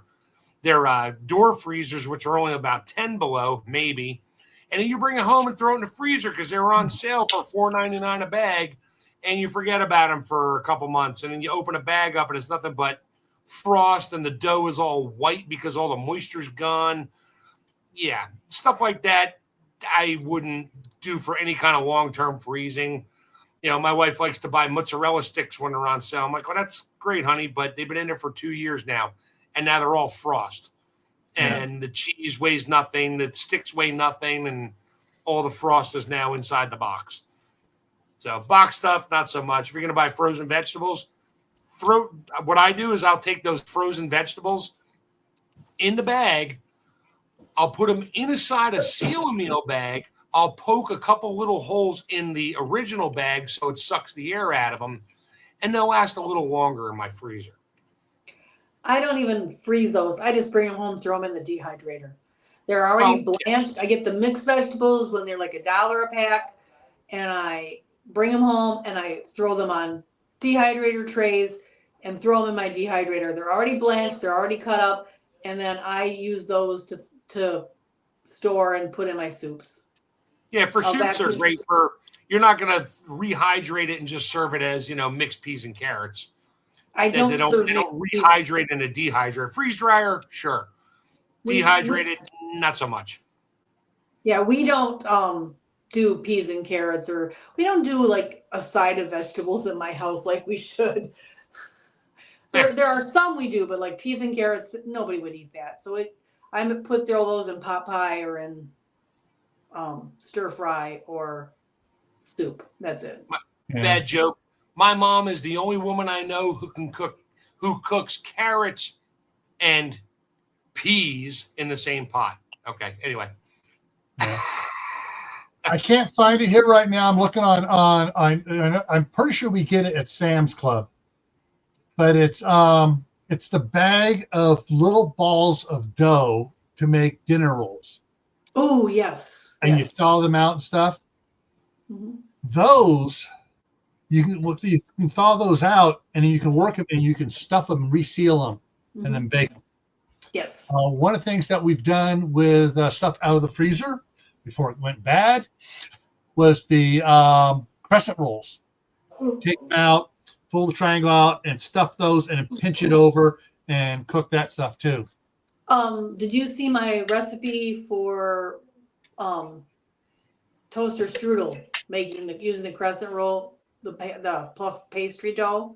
S2: door freezers, which are only about 10 below, maybe. And then you bring it home and throw it in the freezer because they were on sale for $4.99 a bag, and you forget about them for a couple months. And then you open a bag up, and it's nothing but frost, and the dough is all white because all the moisture's gone. Yeah, stuff like that I wouldn't do for any kind of long-term freezing. My wife likes to buy mozzarella sticks when they're on sale. I'm like, well, that's great, honey, but they've been in there for 2 years now, and now they're all frost. And the cheese weighs nothing, the sticks weigh nothing, and all the frost is now inside the box. So box stuff, not so much. If you're going to buy frozen vegetables, what I do is I'll take those frozen vegetables in the bag. I'll put them inside a seal-a-meal bag. I'll poke a couple little holes in the original bag so it sucks the air out of them, and they'll last a little longer in my freezer.
S3: I don't even freeze those. I just bring them home, throw them in the dehydrator. They're already blanched. I get the mixed vegetables when they're like $1 a pack, and I bring them home and I throw them on dehydrator trays and throw them in my dehydrator. They're already blanched. They're already cut up, and then I use those to store and put in my soups.
S2: Yeah, for soups are great. You're not going to rehydrate it and just serve it as mixed peas and carrots. They don't rehydrate in a dehydrator. Freeze dryer, sure. Dehydrated, not so much.
S3: Yeah, we don't do peas and carrots, or we don't do like a side of vegetables in my house like we should. There are some we do, but like peas and carrots, nobody would eat that. So I put those in pot pie or in stir fry or soup. That's it.
S2: Bad joke. My mom is the only woman I know who cooks carrots and peas in the same pot. Okay. Anyway.
S1: I can't find it here right now. I'm looking I'm pretty sure we get it at Sam's Club, but it's the bag of little balls of dough to make dinner rolls.
S3: Oh, yes.
S1: And you thaw them out and stuff. Mm-hmm. Those, you can thaw those out, and then you can work them, and you can stuff them, reseal them, and then bake them.
S3: Yes.
S1: One of the things that we've done with stuff out of the freezer before it went bad was the crescent rolls. Take them out, pull the triangle out, and stuff those, and pinch it over and cook that stuff too.
S3: Did you see my recipe for toaster strudel, using the crescent roll, the puff pastry dough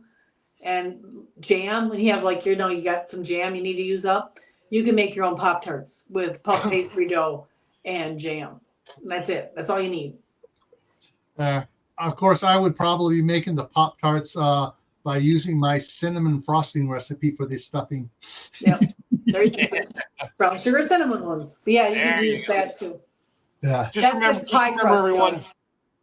S3: and jam? When you have you got some jam you need to use up, you can make your own Pop-Tarts with puff pastry dough and jam. And that's it. That's all you need.
S1: Of course, I would probably be making the Pop-Tarts by using my cinnamon frosting recipe for this stuffing.
S3: Yep. There's brown sugar cinnamon ones. But yeah, you can use that too.
S1: Yeah.
S2: Just remember everyone,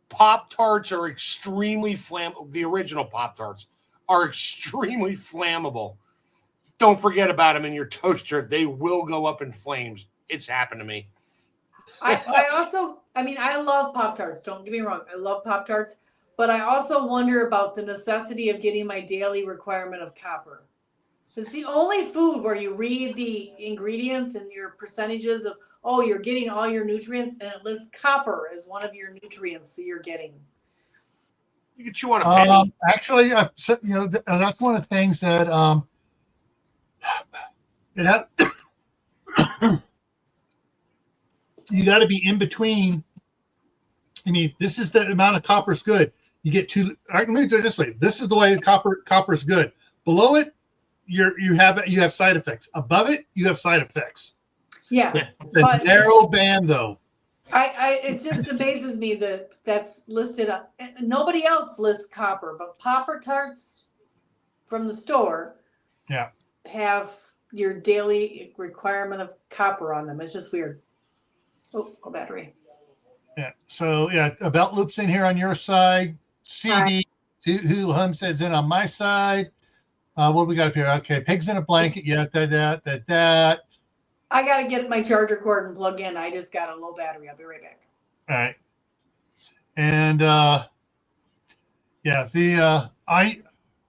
S2: Pop-Tarts are extremely flammable. The original Pop-Tarts are extremely flammable. Don't forget about them in your toaster. They will go up in flames. It's happened to me.
S3: I love Pop-Tarts. Don't get me wrong. I love Pop-Tarts. But I also wonder about the necessity of getting my daily requirement of copper. It's the only food where you read the ingredients and your percentages of, you're getting all your nutrients, and it lists copper as one of your nutrients that you're getting.
S2: You can chew on a penny.
S1: Actually, that's one of the things that you got to be in between. I mean, this is the amount of copper is good. You get two. Let me do it this way. This is the way the copper is good. Below it, you have side effects. Above it, you have side effects.
S3: Yeah,
S1: It's a narrow band, though.
S3: It just amazes me that that's listed. Nobody else lists copper, but Pop-Tarts from the store, have your daily requirement of copper on them. It's just weird. Oh, battery.
S1: Yeah. So a belt loop's in here on your side. CD, who Homestead's in on my side. What do we got up here? Okay, pigs in a blanket. Yeah, that.
S3: I got to get my charger cord and plug in. I just got a low battery. I'll be right back.
S1: All right. And the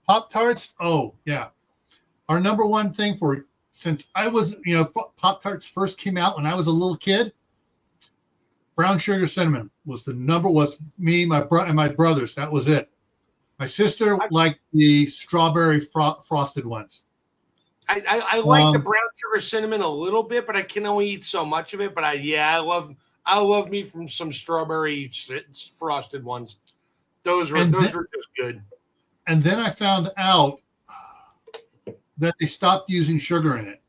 S1: Pop-Tarts. Oh, yeah. Our number one thing since I was, Pop-Tarts first came out when I was a little kid, brown sugar cinnamon was me, my and my brothers. That was it. My sister liked the strawberry frosted ones.
S2: I like the brown sugar cinnamon a little bit, but I can only eat so much of it. But I love me from some strawberry frosted ones. Those were just good.
S1: And then I found out that they stopped using sugar in it.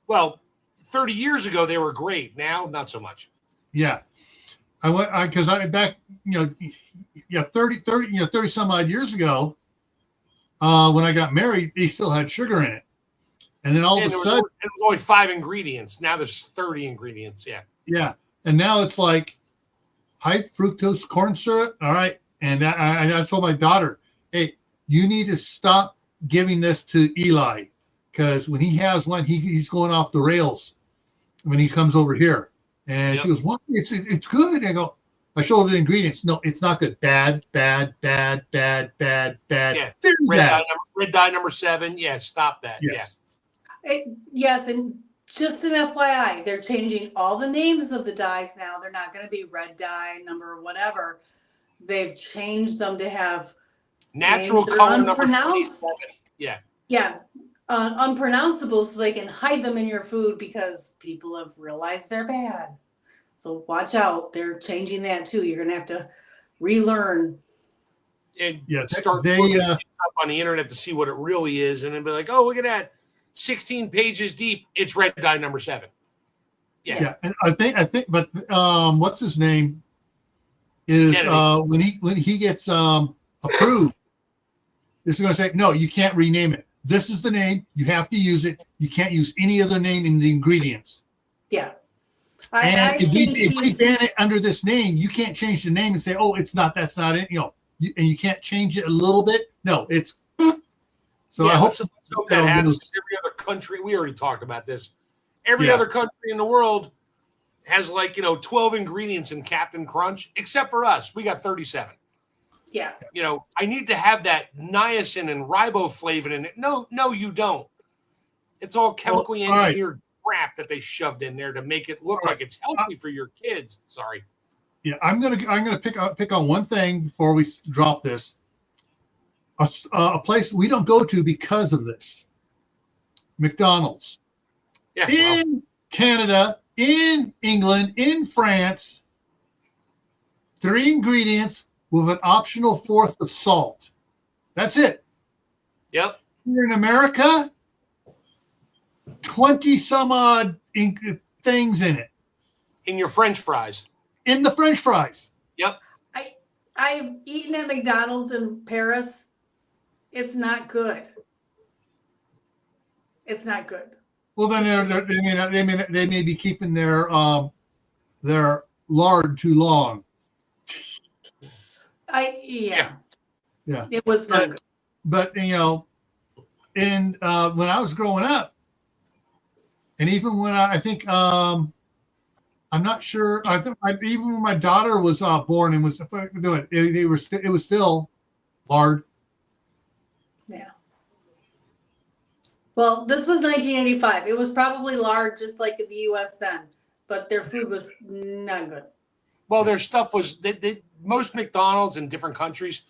S2: Well, 30 years ago they were great. Now, not so much.
S1: Yeah, because back 30 some odd years ago, when I got married, they still had sugar in it. And then all of a sudden,
S2: it was only 5 ingredients. Now there's 30 ingredients. Yeah.
S1: Yeah. And now it's like high fructose corn syrup. All right. And I told my daughter, hey, you need to stop giving this to Eli, because when he has one, he's going off the rails when he comes over here. And she goes, what? It's good. I showed her the ingredients. No, it's not good. Bad. Yeah.
S2: Red dye number 7. Yeah. Stop that.
S1: Yes.
S2: Yeah.
S3: Yes, and just an FYI, they're changing all the names of the dyes now. They're not going to be red dye number whatever. They've changed them to have
S2: natural color number 27. Yeah.
S3: Yeah, unpronounceable, so they can hide them in your food because people have realized they're bad. So watch out. They're changing that too. You're going to have to relearn.
S2: And start looking up on the internet to see what it really is, and then be like, oh, look at that. 16 pages deep, it's red dye number 7.
S1: Yeah. And I think, but what's his name is when he gets approved, it's going to say, no, you can't rename it. This is the name. You have to use it. You can't use any other name in the ingredients.
S3: Yeah.
S1: If we ban it under this name, you can't change the name and say, oh, that's not it. And you can't change it a little bit. No, it's. So I hope
S2: that happens. Every other country, we already talked about this. Every other country in the world has 12 ingredients in Captain Crunch, except for us. We got 37.
S3: Yeah.
S2: I need to have that niacin and riboflavin in it. No, you don't. It's all chemically engineered crap that they shoved in there to make it look like it's healthy for your kids. Sorry.
S1: Yeah, I'm gonna pick on one thing before we drop this. A place we don't go to because of this. McDonald's.
S2: Yeah,
S1: in Canada, in England, in France, 3 ingredients with an optional 4th of salt. That's it.
S2: Yep.
S1: Here in America, 20 some odd things in it.
S2: In your French fries.
S1: In the French fries.
S2: Yep.
S3: I've eaten at McDonald's in Paris. It's not good. It's not good.
S1: Well, then they may be keeping their lard too long.
S3: Yeah.
S1: It
S3: was not good.
S1: But when I was growing up, and even when I think I'm not sure. I think even when my daughter was born and was doing it was still lard.
S3: Yeah. Well, this was 1985. It was probably lard, just like in the U.S. then, but their food was not good.
S2: Well, their stuff was most McDonald's in different countries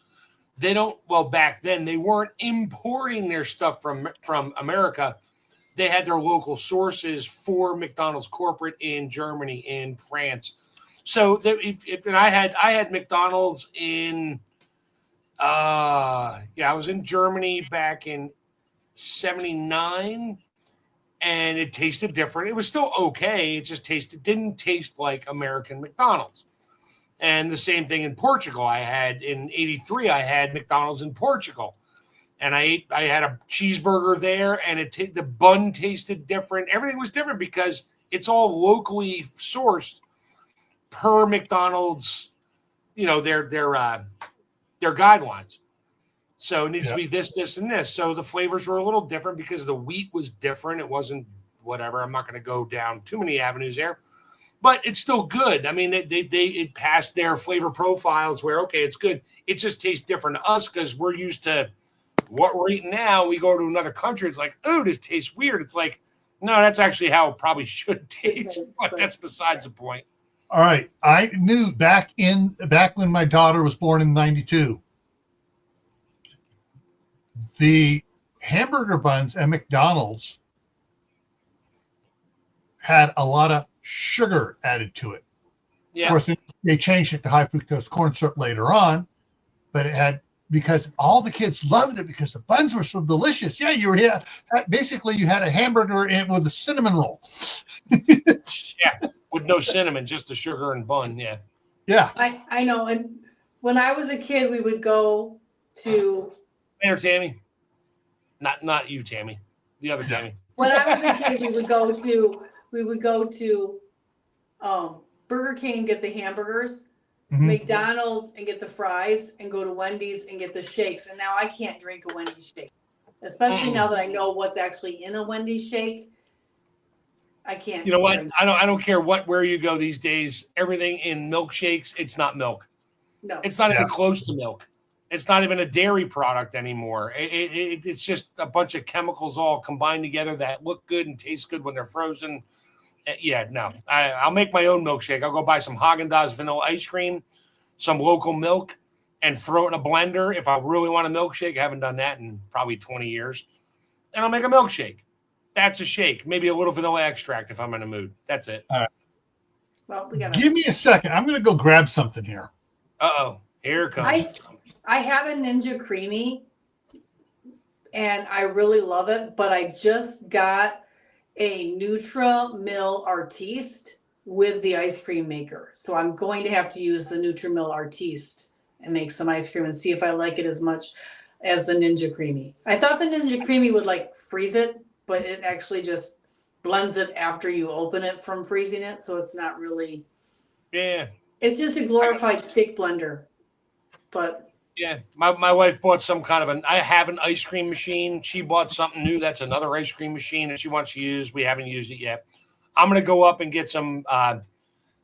S2: they don't. Well, back then they weren't importing their stuff from America. They had their local sources for McDonald's corporate in Germany, in France. So and I had McDonald's in I was in Germany back in 79, and it tasted different. It was still okay. It just didn't taste like American McDonald's. And the same thing in Portugal. I had in 83, I had McDonald's in Portugal. And I had a cheeseburger there, and the bun tasted different. Everything was different because it's all locally sourced per McDonald's, their guidelines. So it needs to be this, and this. So the flavors were a little different because the wheat was different. It wasn't whatever. I'm not going to go down too many avenues there, but it's still good. I mean, it passed their flavor profiles where, okay, it's good. It just tastes different to us because we're used to what we're eating now. We go to another country. It's like, oh, this tastes weird. It's like, no, that's actually how it probably should taste, but that's besides the point.
S1: All right. I knew back when my daughter was born in 92, the hamburger buns at McDonald's had a lot of sugar added to it.
S2: Yeah.
S1: Of course, they changed it to high fructose corn syrup later on, but it had, because all the kids loved it because the buns were so delicious. Yeah, basically you had a hamburger with a cinnamon roll.
S2: Yeah, with no cinnamon, just the sugar and bun. Yeah.
S1: Yeah.
S3: I know. And when I was a kid, we would go to.
S2: Mayor Tammy. Not you, Tammy. The other Tammy.
S3: When I was a kid, we would go to Burger King and get the hamburgers, McDonald's and get the fries, and go to Wendy's and get the shakes. And now I can't drink a Wendy's shake, especially now that I know what's actually in a Wendy's shake. I can't.
S2: You know what? I don't care where you go these days. Everything in milkshakes, it's not milk.
S3: No,
S2: it's not even close to milk. It's not even a dairy product anymore. It's just a bunch of chemicals all combined together that look good and taste good when they're frozen. Yeah, no. I'll make my own milkshake. I'll go buy some Haagen-Dazs vanilla ice cream, some local milk, and throw it in a blender. If I really want a milkshake, I haven't done that in probably 20 years. And I'll make a milkshake. That's a shake. Maybe a little vanilla extract if I'm in a mood. That's it.
S1: All right.
S3: Well,
S1: give me a second. I'm going to go grab something here.
S2: Uh-oh. Here it comes.
S3: I have a Ninja Creamy, and I really love it, but I just got a Nutri-Mill Artiste with the ice cream maker. So I'm going to have to use the Nutri-Mill Artiste and make some ice cream and see if I like it as much as the Ninja Creamy. I thought the Ninja Creamy would freeze it, but it actually just blends it after you open it from freezing it. So it's not really.
S2: Yeah.
S3: It's just a glorified stick blender. But.
S2: Yeah, my wife bought some kind of I have an ice cream machine. She bought something new. That's another ice cream machine that she wants to use. We haven't used it yet. I'm going to go up and get some,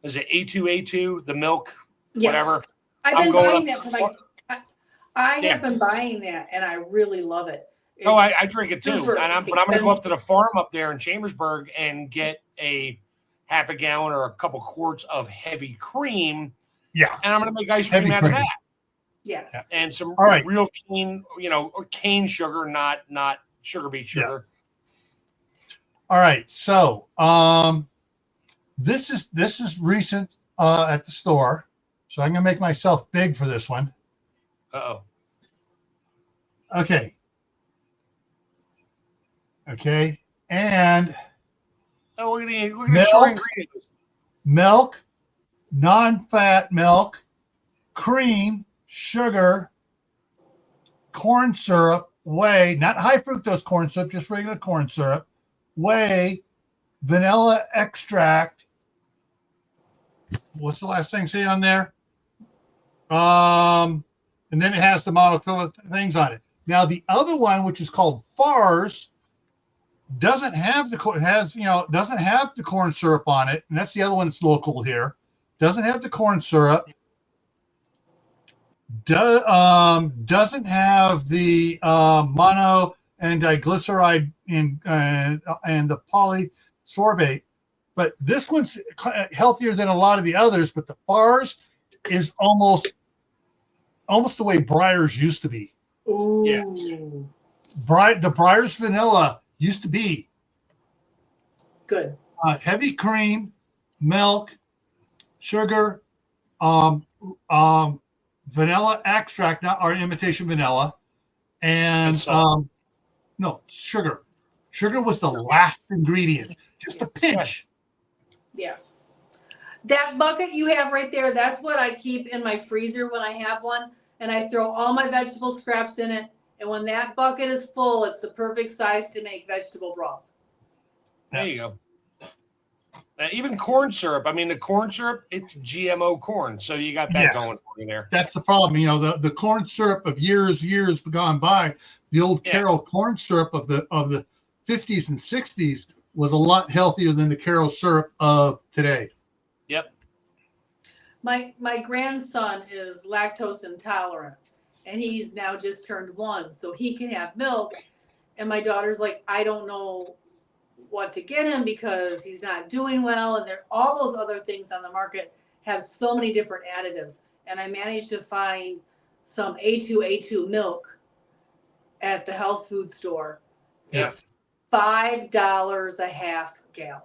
S2: is it A2A2, the milk, whatever?
S3: I've been buying that. I have been buying that, and I really love it.
S2: I drink it too. But I'm going to go up to the farm up there in Chambersburg and get a half a gallon or a couple quarts of heavy cream.
S1: Yeah.
S2: And I'm going to make ice cream out of that.
S3: Yeah.
S2: And some
S1: right.
S2: real cane, cane sugar, not sugar beet sugar.
S1: Yeah. All right. So this is recent at the store. So I'm gonna make myself big for this one.
S2: Uh-oh.
S1: Okay. And
S2: look at the short ingredients.
S1: Milk, non-fat milk, cream, sugar, corn syrup, whey, not high fructose corn syrup, just regular corn syrup, whey, vanilla extract. What's the last thing say on there? And then it has the monophilic things on it. Now the other one, which is called Fars, doesn't have the corn syrup on it, and that's the other one that's local here. Doesn't have the corn syrup. Doesn't have the mono and diglyceride and the polysorbate, but this one's healthier than a lot of the others. But the Fars is almost almost the way Breyers used to be.
S3: Ooh.
S2: Yeah.
S1: The Breyers vanilla used to be
S3: Good.
S1: heavy cream, milk, sugar, vanilla extract, not our imitation vanilla, and no sugar. Sugar was the last ingredient, just a pinch.
S3: Yeah. That bucket you have right there, that's what I keep in my freezer when I have one. And I throw all my vegetable scraps in it. And when that bucket is full, it's the perfect size to make vegetable broth.
S2: There you go. Even corn syrup. I mean, the corn syrup, it's GMO corn. So you got that going for you there.
S1: That's the problem. You know, the corn syrup of years gone by, the old Carol corn syrup of the 50s and 60s was a lot healthier than the Carol syrup of today.
S2: Yep.
S3: My grandson is lactose intolerant, and he's now just turned 1, so he can have milk. And my daughter's like, I don't know what to get him because he's not doing well, and all those other things on the market have so many different additives. And I managed to find some A2 milk at the health food store.
S2: Yeah.
S3: It's $5 a half gallon.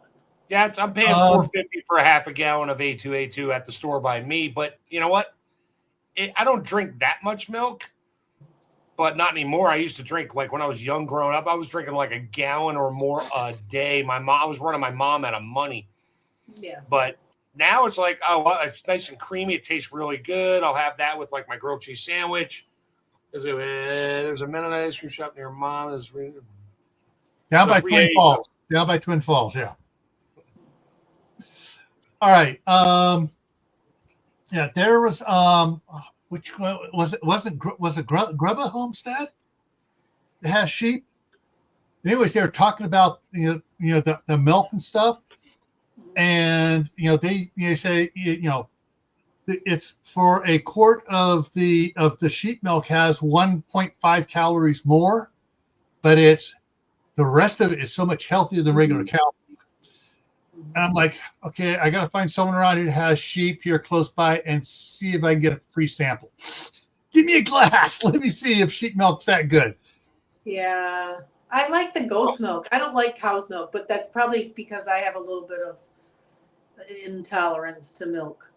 S2: Yeah, I'm paying $4.50 for a half a gallon of A2 at the store by me. But you know what? I don't drink that much milk, but not anymore. I used to drink, like when I was young growing up, I was drinking like a gallon or more a day. I was running my mom out of money. Yeah. But now it's like, oh, well, it's nice and creamy. It tastes really good. I'll have that with like my grilled cheese sandwich. There's a Mennonite ice cream shop near mom.
S1: Down by Twin Falls. Down by Twin Falls, yeah. All right. Yeah, there was which was it? Was it Grubba Homestead? It has sheep. Anyways, they were talking about the milk and stuff, and they say it's for a quart of the sheep milk has 1.5 calories more, but it's the rest of it is so much healthier than regular cow milk. And I'm like, okay, I got to find someone around here who has sheep here close by and see if I can get a free sample. Give me a glass. Let me see if sheep milk's that good.
S3: Yeah. I like the goat's milk. I don't like cow's milk, but that's probably because I have a little bit of intolerance to milk.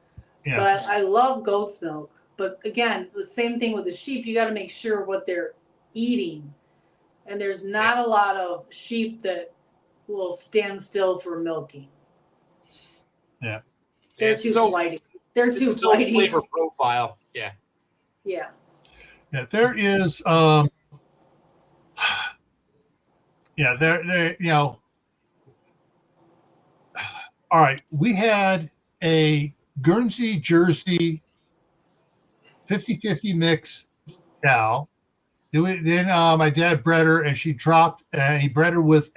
S3: Yeah. But I love goat's milk. But again, the same thing with the sheep. You got to make sure what they're eating. And there's not a lot of sheep that will stand still for milking.
S1: Yeah.
S3: They're too flighty. They're too flighty.
S2: Flavor profile. Yeah.
S3: Yeah.
S1: Yeah, there is all right, we had a Guernsey Jersey 50-50 mix cow. Then my dad bred her, and she dropped, and he bred her with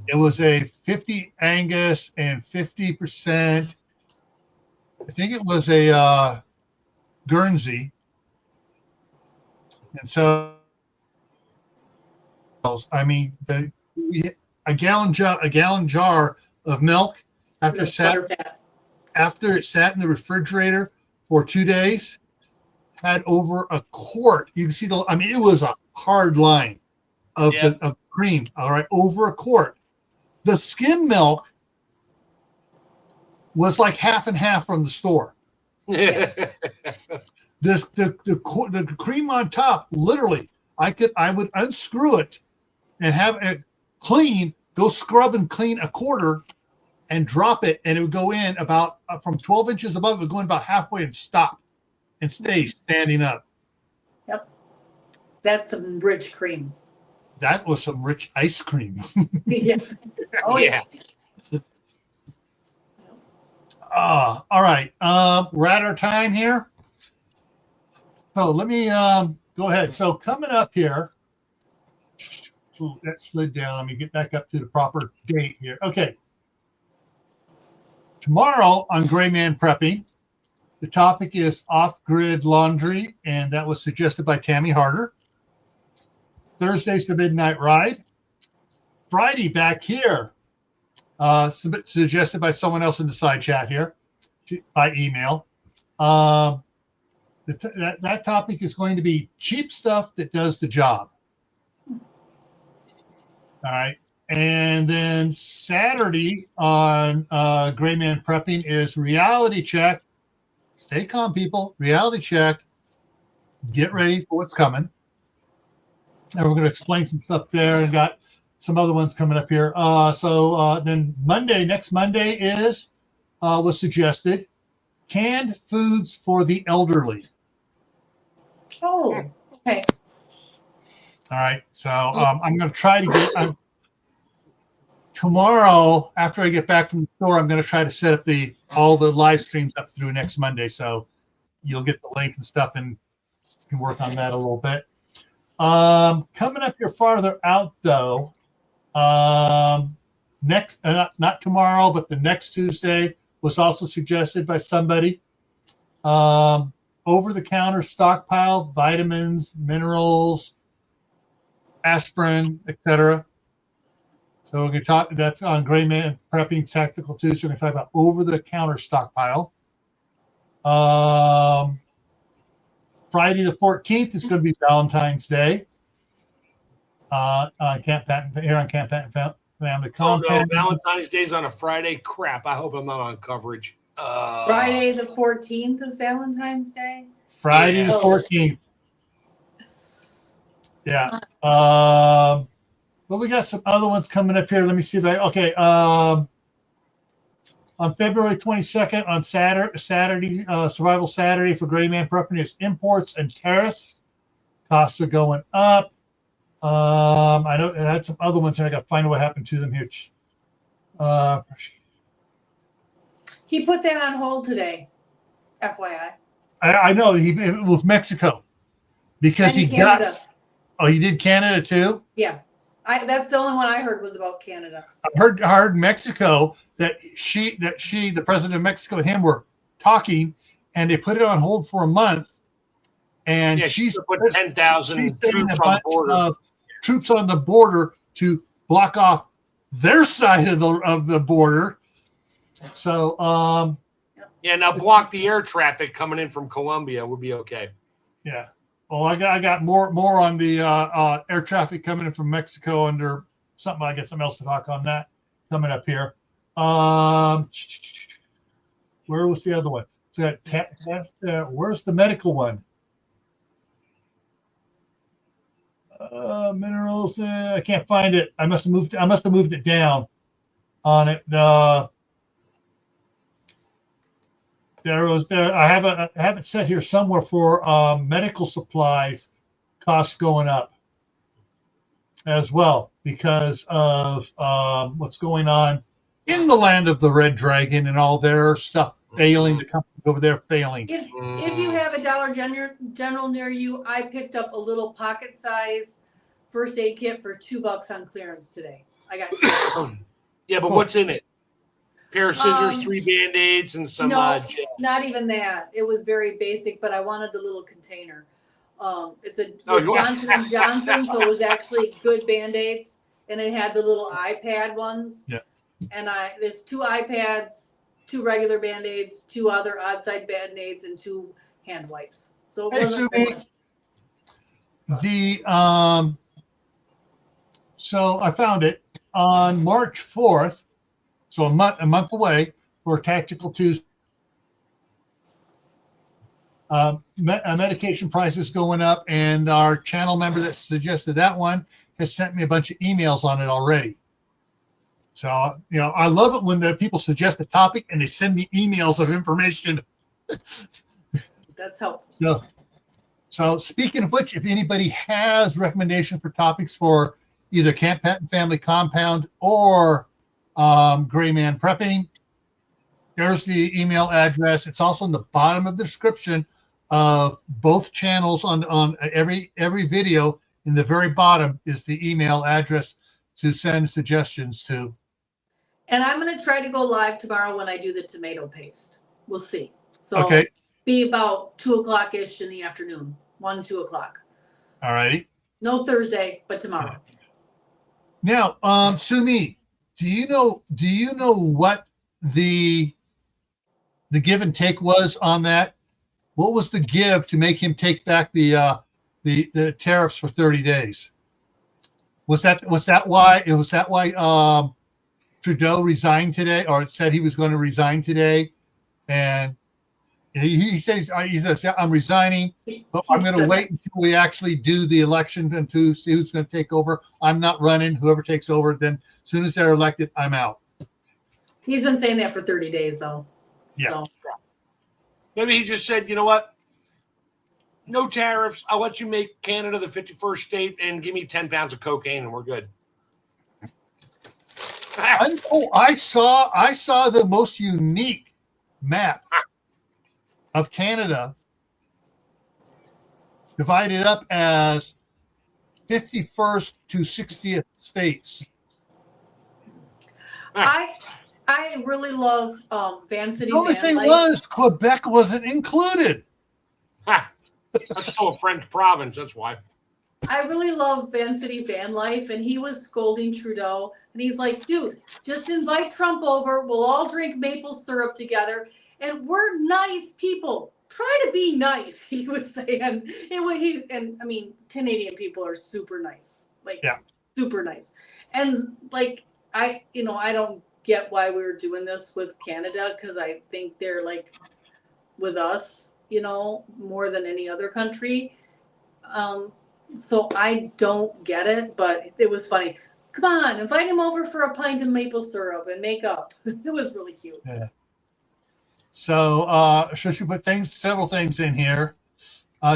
S1: it was a 50 Angus and 50%, I think it was a Guernsey. And so, I mean, a gallon jar of milk after it sat in the refrigerator for 2 days had over a quart. You can see it was a hard line of cream. All right, over a quart. The skim milk was like half and half from the store. The cream on top, literally, I would unscrew it and have it clean, go scrub and clean a quarter and drop it, and it would go in about from 12 inches above, it would go in about halfway and stop and stay standing up.
S3: Yep. That's some rich cream.
S1: That was some rich ice cream.
S3: Yeah. Oh, yeah.
S1: All right. We're at our time here. So let me go ahead. So coming up here, that slid down. Let me get back up to the proper date here. Okay. Tomorrow on Gray Man Prepping, the topic is off-grid laundry, and that was suggested by Tammy Harder. Thursday's the Midnight Ride. Friday back here, suggested by someone else in the side chat here by email. That topic is going to be cheap stuff that does the job. All right. And then Saturday on Gray Man Prepping is reality check. Stay calm, people. Reality check. Get ready for what's coming. And we're going to explain some stuff there, and got some other ones coming up here. Then next Monday was suggested canned foods for the elderly.
S3: Oh, okay.
S1: All right. So I'm going to try to get tomorrow after I get back from the store. I'm going to try to set up all the live streams up through next Monday, so you'll get the link and stuff, and you can work on that a little bit. Coming up here farther out though, not tomorrow, but the next Tuesday was also suggested by somebody. Over-the-counter stockpile, vitamins, minerals, aspirin, etc. So we're going to talk. That's on Gray Man Prepping Tactical Tuesday. We're going to talk about over-the-counter stockpile. Friday the 14th is going to be Valentine's Day. On Camp Patton Family Compound.
S2: Oh no, Valentine's Day's on a Friday. Crap! I hope I'm not on coverage.
S3: Friday the 14th is Valentine's Day.
S1: Friday the 14th. Yeah. But we got some other ones coming up here. Let me see if on February 22nd on Saturday, Survival Saturday for Gray Man Prepping is imports and tariffs. Costs are going up. I know I had some other ones, and I got to find out what happened to them here.
S3: He put that on hold today, FYI.
S1: I know with Mexico because
S3: And Canada.
S1: He did Canada too.
S3: Yeah, that's the only one I heard was about Canada.
S1: I heard Mexico that the president of Mexico and him were talking, and they put it on hold for a month. And she's
S2: put 10,000 troops on the border.
S1: Troops on the border to block off their side of the border. So
S2: now block the air traffic coming in from Colombia would be okay.
S1: Yeah. Well, I got more on the air traffic coming in from Mexico under something. I got something else to talk on that coming up here. Where was the other one? So where's the medical one? Minerals. I can't find it. I must have moved it down on it. I have it set here somewhere for medical supplies costs going up as well because of what's going on in the land of the Red Dragon and all their stuff failing. The companies over there failing.
S3: If you have a Dollar General near you, I picked up a little pocket size first aid kit for $2 on clearance today. I got
S2: Yeah, but what's in it? Pair of scissors, 3 Band-Aids, and some gel.
S3: Not even that. It was very basic, but I wanted the little container. It's Johnson & Johnson, so it was actually good Band-Aids, and it had the little iPad ones.
S1: Yeah.
S3: And there's 2 iPads, 2 regular Band-Aids, 2 other odd-side Band-Aids, and 2 hand wipes. So it wasn't
S1: so I found it on March 4th. So a month away for Tactical Tuesday. Medication prices going up, and our channel member that suggested that one has sent me a bunch of emails on it already. So, I love it when the people suggest a topic and they send me emails of information.
S3: That's helpful.
S1: So speaking of which, if anybody has recommendations for topics for either Camp Patton Family Compound or Gray Man Prepping, there's the email address. It's also in the bottom of the description of both channels on every video. In the very bottom is the email address to send suggestions to.
S3: And I'm going to try to go live tomorrow when I do the tomato paste. We'll see. So
S1: okay.
S3: Be about 2:00-ish in the afternoon, 2 o'clock.
S1: All righty.
S3: No Thursday, but tomorrow.
S1: Now, Sumi, do you know what the give and take was on that? what was the give to make him take back the tariffs for 30 days? Was that why Trudeau resigned today, or said he was going to resign today? And he said he says, yeah, I'm resigning, but I'm going to wait until we actually do the election and to see who's going to take over. I'm not running. Whoever takes over, then as soon as they're elected, I'm out.
S3: He's been saying that for 30 days, though.
S1: Yeah.
S3: So.
S2: Maybe he just said, you know what? No tariffs. I'll let you make Canada the 51st state and give me 10 pounds of cocaine and we're good.
S1: I saw the most unique map of Canada divided up as 51st to 60th states.
S3: I really love Van City.
S1: The only thing was Quebec wasn't included.
S2: That's still a French province. That's why.
S3: I really love Van City van life, and he was scolding Trudeau, and he's like, "Dude, just invite Trump over. We'll all drink maple syrup together, and we're nice people. Try to be nice." He was saying, and I mean, Canadian people are super nice, super nice, and like I don't get why we were doing this with Canada, because I think they're like with us, more than any other country. So I don't get it, but it was funny. Come on, invite him over for a pint of maple syrup and make up. It was really cute.
S1: Yeah. So should she put several things in here?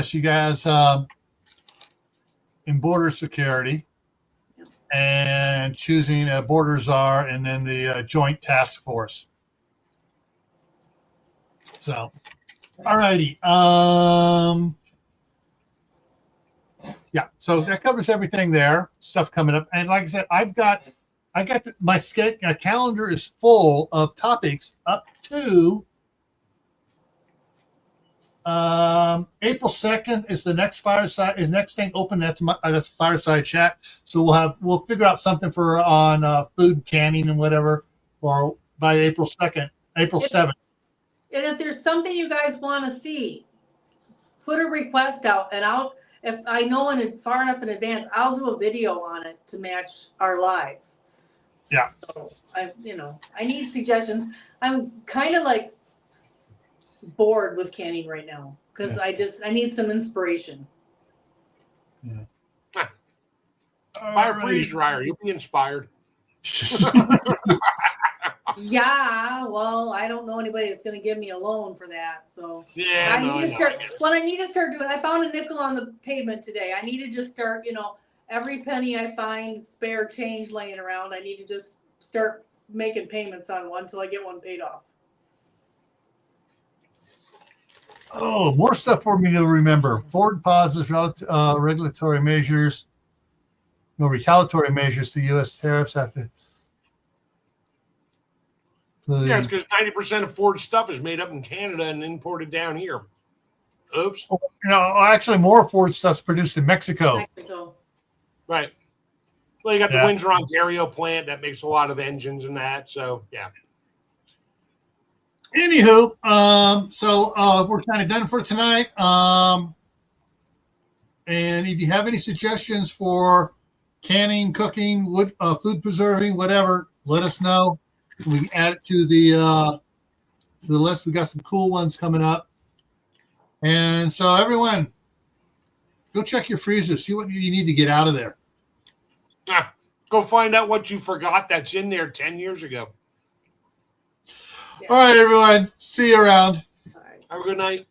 S1: She has in border security and choosing a border czar, and then the joint task force. So, all righty. Yeah, so that covers everything there. Stuff coming up, and like I said, I got my calendar is full of topics up to April 2nd is the next fireside. The next thing open. That's fireside chat. So we'll figure out something for on food canning and whatever, or by April 2nd, April 7th.
S3: And if there's something you guys want to see, put a request out, and if I know far enough in advance, I'll do a video on it to match our live.
S1: Yeah.
S3: So I need suggestions. I'm kind of like bored with canning right now because I need some inspiration.
S1: Yeah.
S2: Buy a freeze dryer. You'll be inspired.
S3: Yeah, well, I don't know anybody that's going to give me a loan for that. So
S2: yeah,
S3: I need to start doing. I found a nickel on the pavement today. I need to just start. Every penny I find spare change laying around, I need to just start making payments on one until I get one paid off.
S1: Oh, more stuff for me to remember. Forward pauses, regulatory measures, retaliatory measures to U.S. tariffs after.
S2: Yeah, it's because 90% of Ford stuff is made up in Canada and imported down here. Oops.
S1: Actually, more Ford stuff's produced in Mexico.
S2: Right. Well, you got the Windsor, Ontario plant that makes a lot of engines and that. So, yeah.
S1: Anywho, so we're kind of done for tonight. And if you have any suggestions for canning, cooking, food preserving, whatever, let us know. We can add it to the list. We got some cool ones coming up. And so everyone, go check your freezer. See what you need to get out of there.
S2: Go find out what you forgot that's in there 10 years ago.
S1: All right, everyone. See you around.
S2: Have a good night.